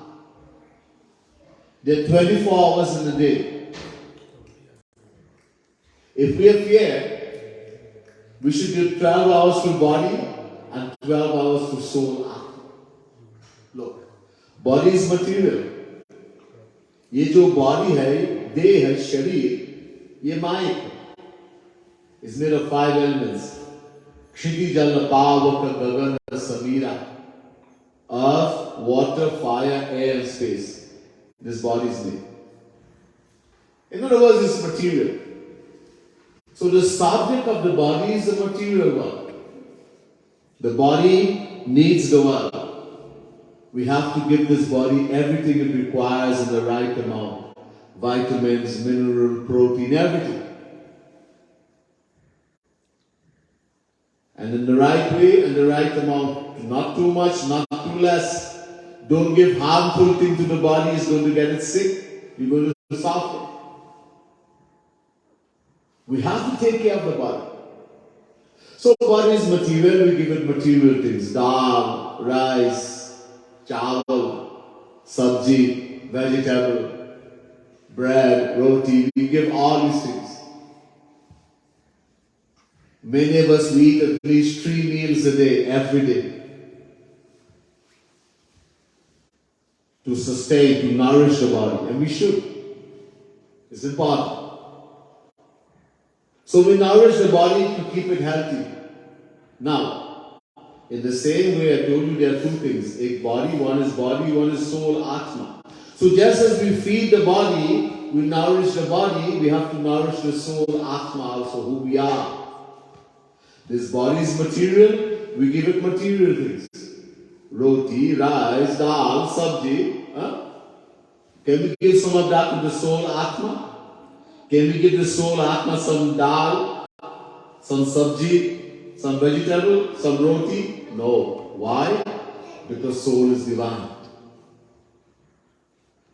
There are 24 hours in the day. If we are here, we should give 12 hours to body and 12 hours to soul, atma. Look, body is material. ये जो body है, देह है, शरीर, ये mic है. It's made of 5 elements. Kshiti jala pavaka gagana samira. Earth, water, fire, air and space. This body is made. In other words, it's material. So the subject of the body is the material one. The body needs the world. We have to give this body everything it requires in the right amount. Vitamins, mineral, protein, everything. And And in the right way and the right amount. Not too much, not too less. Don't give harmful thing to the body, it's going to get it sick. You're going to suffer. We have to take care of the body. So body is material, we give it material things. Dal, rice, chawal, sabji, vegetable, bread, roti. We give all these things. Many of us eat at least 3 meals a day, every day. To sustain, to nourish the body. And we should. It's important. So we nourish the body to keep it healthy. Now, in the same way I told you there are two things. One is soul, atma. So just as we feed the body, we nourish the body, we have to nourish the soul, atma also, who we are. This body is material, we give it material things. Roti, rice, dal, sabji. Can we give some of that to the soul, atma? Can we give the soul, atma, some dal, some sabji, some vegetable, some roti? No. Why? Because soul is divine.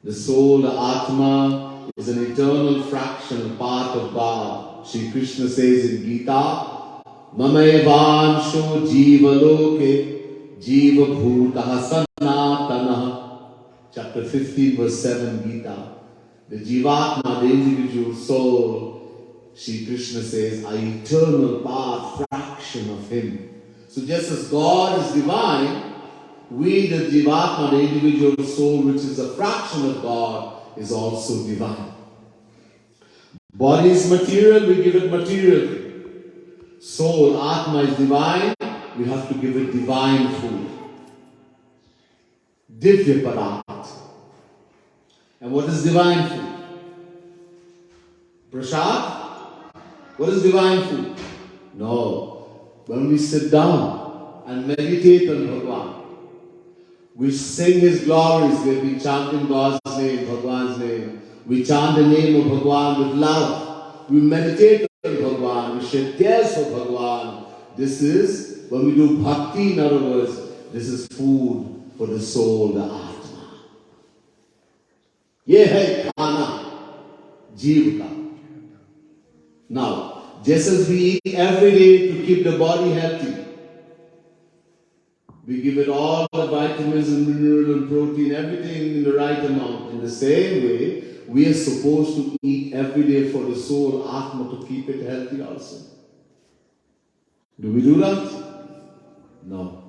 The soul, the atma, is an eternal fractional part of God. Sri Krishna says in Gita, Mamevansho jivaloke jiva bhutaha sanatana. Chapter 15 verse 7 Gita. The jivatma, the individual soul, Sri Krishna says, are eternal part, fraction of Him. So just as God is divine, we, the jivatma, the individual soul, which is a fraction of God, is also divine. Body is material, we give it material. Soul, atma is divine, we have to give it divine food. Divya padat. And what is divine food? Prasad? What is divine food? No. When we sit down and meditate on Bhagavan, we sing His glories, we'll be chanting God's name, Bhagavan's name. We chant the name of Bhagavan with love. We meditate on Bhagavan, we shed tears for Bhagavan. This is, when we do bhakti, in other words, this is food for the soul, the atma. Ye hai khana, jeev ka. Now, just as we eat every day to keep the body healthy, we give it all the vitamins and mineral and protein, everything in the right amount. In the same way, we are supposed to eat every day for the soul, atma, to keep it healthy also. Do we do that? No.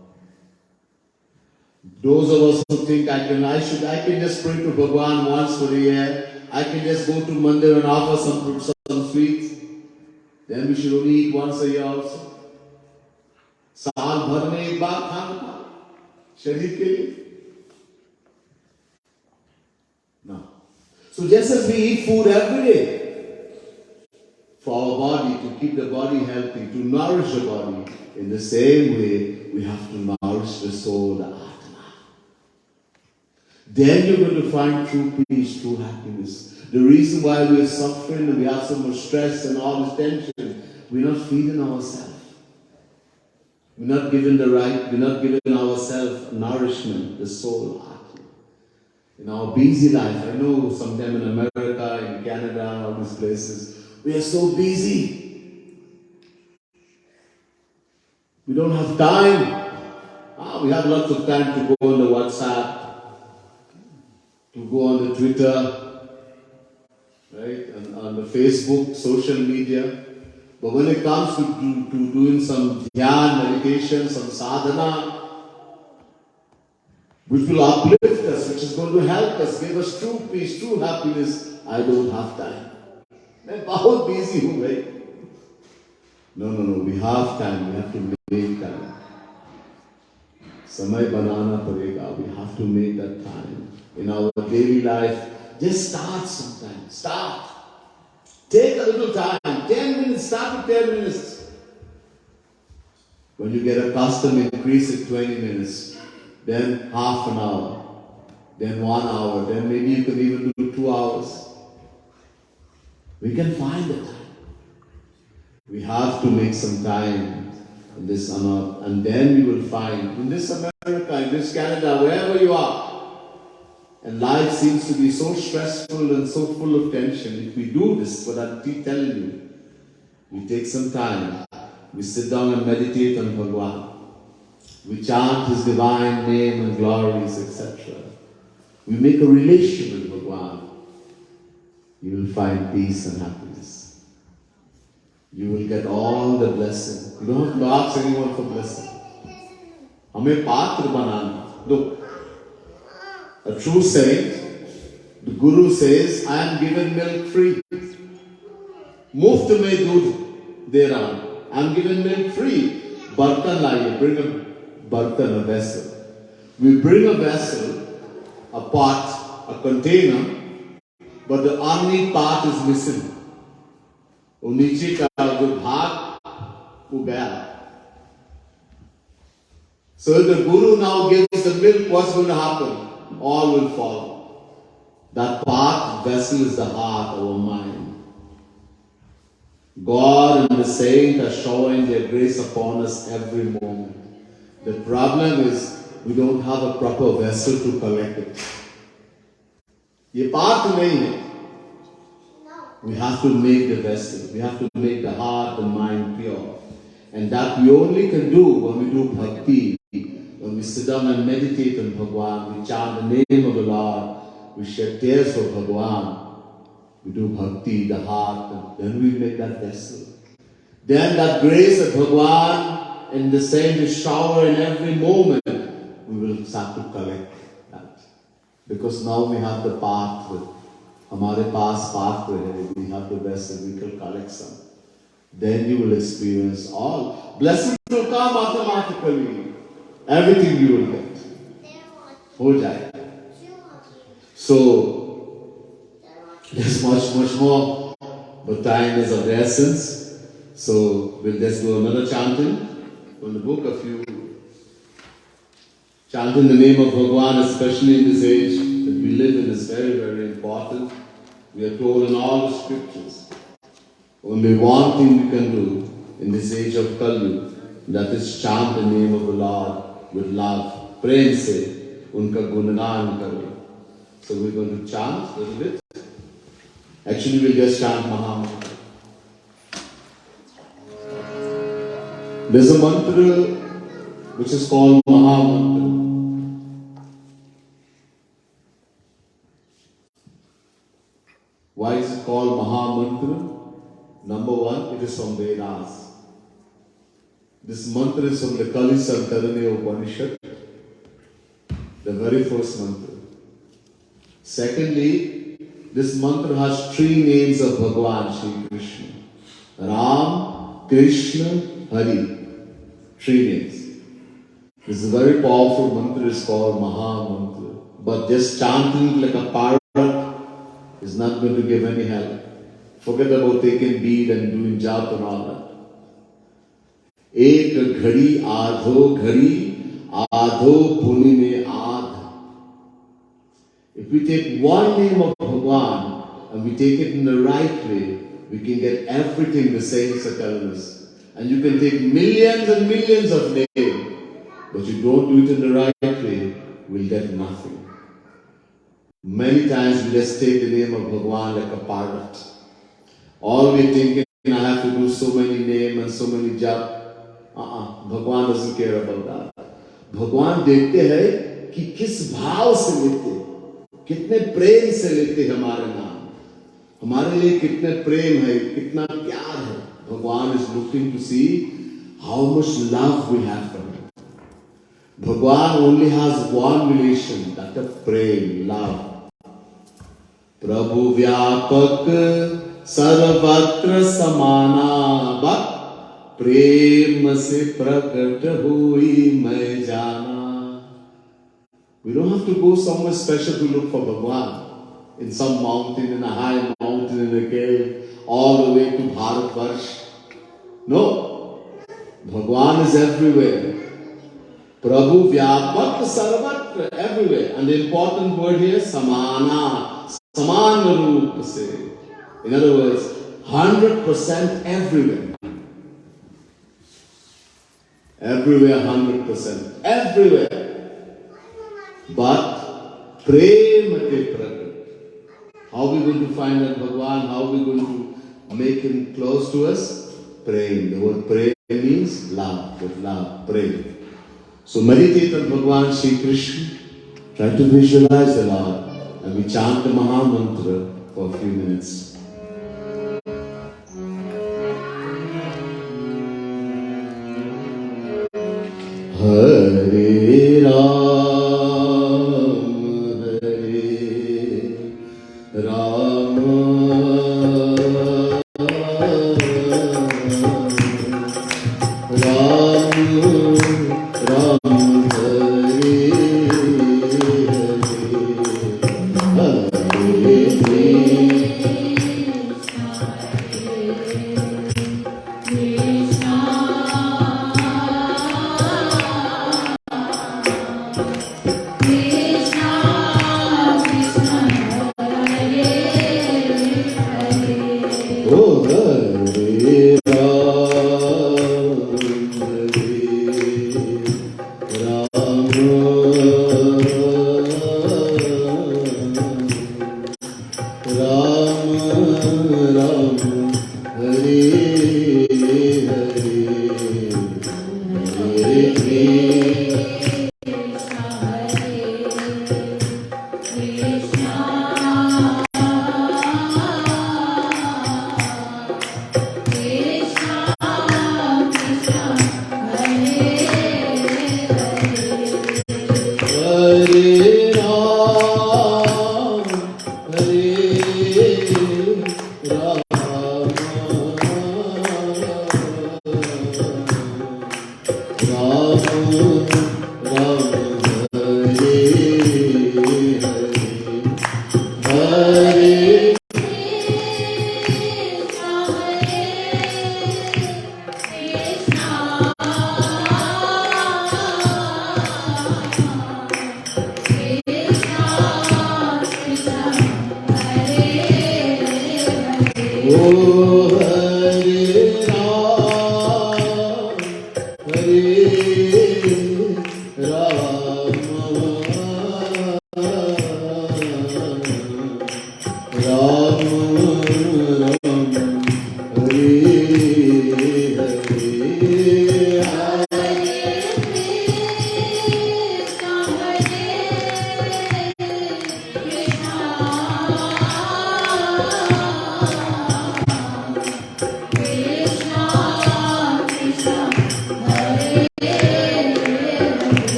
Those of us who think I can just pray to Bhagavan once for a year, I can just go to mandir and offer some sweets, then we should only eat once a year also. साल भर में एक बार खाना शरीर के लिए. No. So just as we eat food every day for our body, to keep the body healthy, to nourish the body, in the same way we have to nourish the soul, the atma. Then you're going to find true peace, true happiness. The reason why we are suffering and we have so much stress and all this tension, we're not feeding ourselves. We're not giving ourselves nourishment, the soul, atma. In our busy life, I know sometime in America, in Canada, all these places, we are so busy. We don't have time. We have lots of time to go on the WhatsApp, to go on the Twitter, right, and on the Facebook, social media. But when it comes to doing some dhyan, meditation, some sadhana, which will uplift us, which is going to help us, give us true peace, true happiness, I don't have time. I'm बहुत busy हूँ भाई. No, we have time, we have to make time. समय बनाना पड़ेगा, we have to make that time. In our daily life, just start sometime, start. Take a little time, 10 minutes, start with 10 minutes. When you get accustomed, increase it 20 minutes, then half an hour, then 1 hour, then maybe you can even do 2 hours. We can find the time. We have to make some time in this and then you will find in this America, in this Canada, wherever you are, and life seems to be so stressful and so full of tension. If we do this, what I keep telling you, we take some time, we sit down and meditate on Bhagwan, we chant His divine name and glories, etc. We make a relation with Bhagwan, you will find peace and happiness. You will get all the blessing. You don't have to ask anyone for blessing. Hame patra banana. Look, a true saint, the Guru says, I am given milk free. Muft mein doodh de raha hu. I am given milk free. Bartan laiye, bring a bartan, a vessel. We bring a vessel, a pot, a container, but the only part is missing. वो नीचे का जो भाग वो गया. So if the Guru now gives the milk, what's going to happen? All will fall. That part, vessel, is the heart, our mind. God and the saint are showing their grace upon us every moment. The problem is we don't have a proper vessel to collect it. ये part नहीं है. We have to make the vessel. We have to make the heart and mind pure. And that we only can do when we do bhakti. When we sit down and meditate on Bhagwan, we chant the name of the Lord, we shed tears for Bhagwan, we do bhakti, the heart, and then we make that vessel. Then that grace of Bhagwan in the same shower in every moment, we will start to collect that. Because now we have the path with हमारे पास पात्र है, we have the vessel, we can collect some. Then you will experience all. Blessings will come automatically. Everything you will get. हो जाएगा. So, there's much more, but time is of the essence. So, we'll just do another chanting from the book, a few. Chanting the name of Bhagwan, especially in this age that we live in, is very, very important. We are told in all the scriptures, only one thing we can do in this age of Kali, that is chant the name of the Lord with love. Prem se unka gunnan karo. So we're going to chant a little bit. Actually, we'll just chant Mahamantra. There's a mantra which is called Mahamantra. Why is it called Mahamantra? Number one, it is from Vedas. This mantra is from the Kali Sankarani Upanishad, the very first mantra. Secondly, this mantra has three names of Bhagwan Shri Krishna. Ram, Krishna, Hari. Three names. This is a very powerful mantra, it's called Mahamantra. But just chanting like a parrot is not going to give any help. Forget about taking bead and doing jap and all that. Ek ghadi adho puni mein adh. If we take one name of Bhagwan and we take it in the right way, we can get everything the saints are telling us. And you can take millions and millions of names, but you don't do it in the right way, we'll get nothing. Many times we just take the name of Bhagwan like a parrot. All we thinking, I have to do so many names and so many jap. Bhagwan doesn't care about that. Bhagwan देखते हैं कि किस भाव से लेते, कितने प्रेम से लेते हमारे नाम, हमारे लिए कितने प्रेम है, कितना प्यार है. Bhagwan is looking to see how much love we have for him. Bhagwan only has one relation, that of prem, love. Prabhu Vyapak Sarvatra Samana Bhat Prem Se Prakat Hui Mai Jana. We don't have to go somewhere special to look for Bhagwan. In some mountain, in a high mountain, in a cave, all the way to Bharatvarsh. No. Bhagwan is everywhere. Prabhu Vyapak Sarvatra, everywhere. And the important word here, Samana. Samana Rupa se. In other words, 100% everywhere. Everywhere 100%. Everywhere. But premate prakat. How are we going to find that Bhagavan? How are we going to make him close to us? Praying. The word pray means love. With love. Pray. So meditate on Bhagavan Sri Krishna. Try to visualize the Lord. And we chant the Maha Mantra for a few minutes. Hare Ram, Hare Ram, Ram Ram, Hare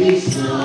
Krishna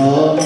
Ram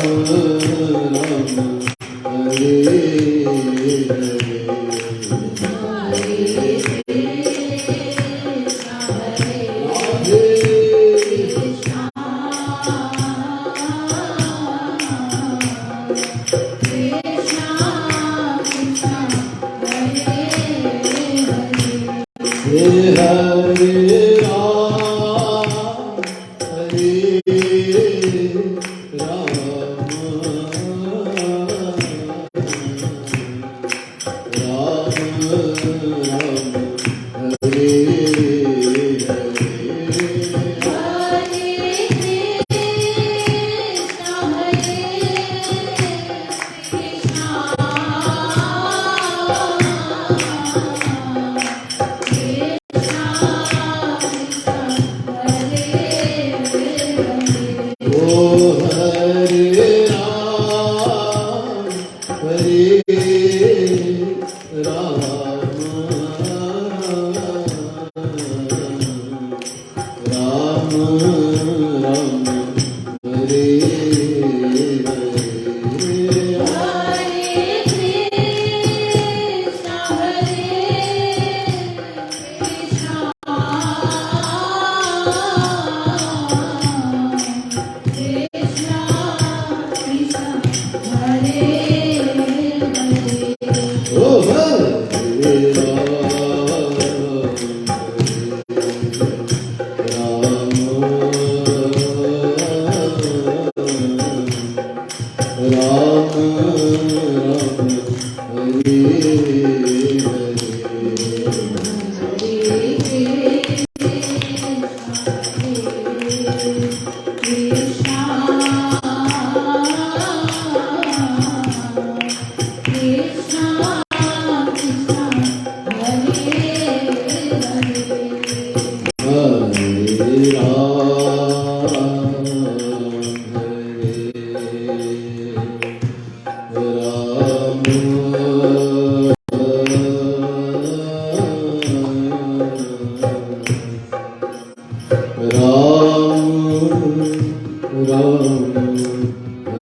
Ram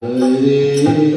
Hare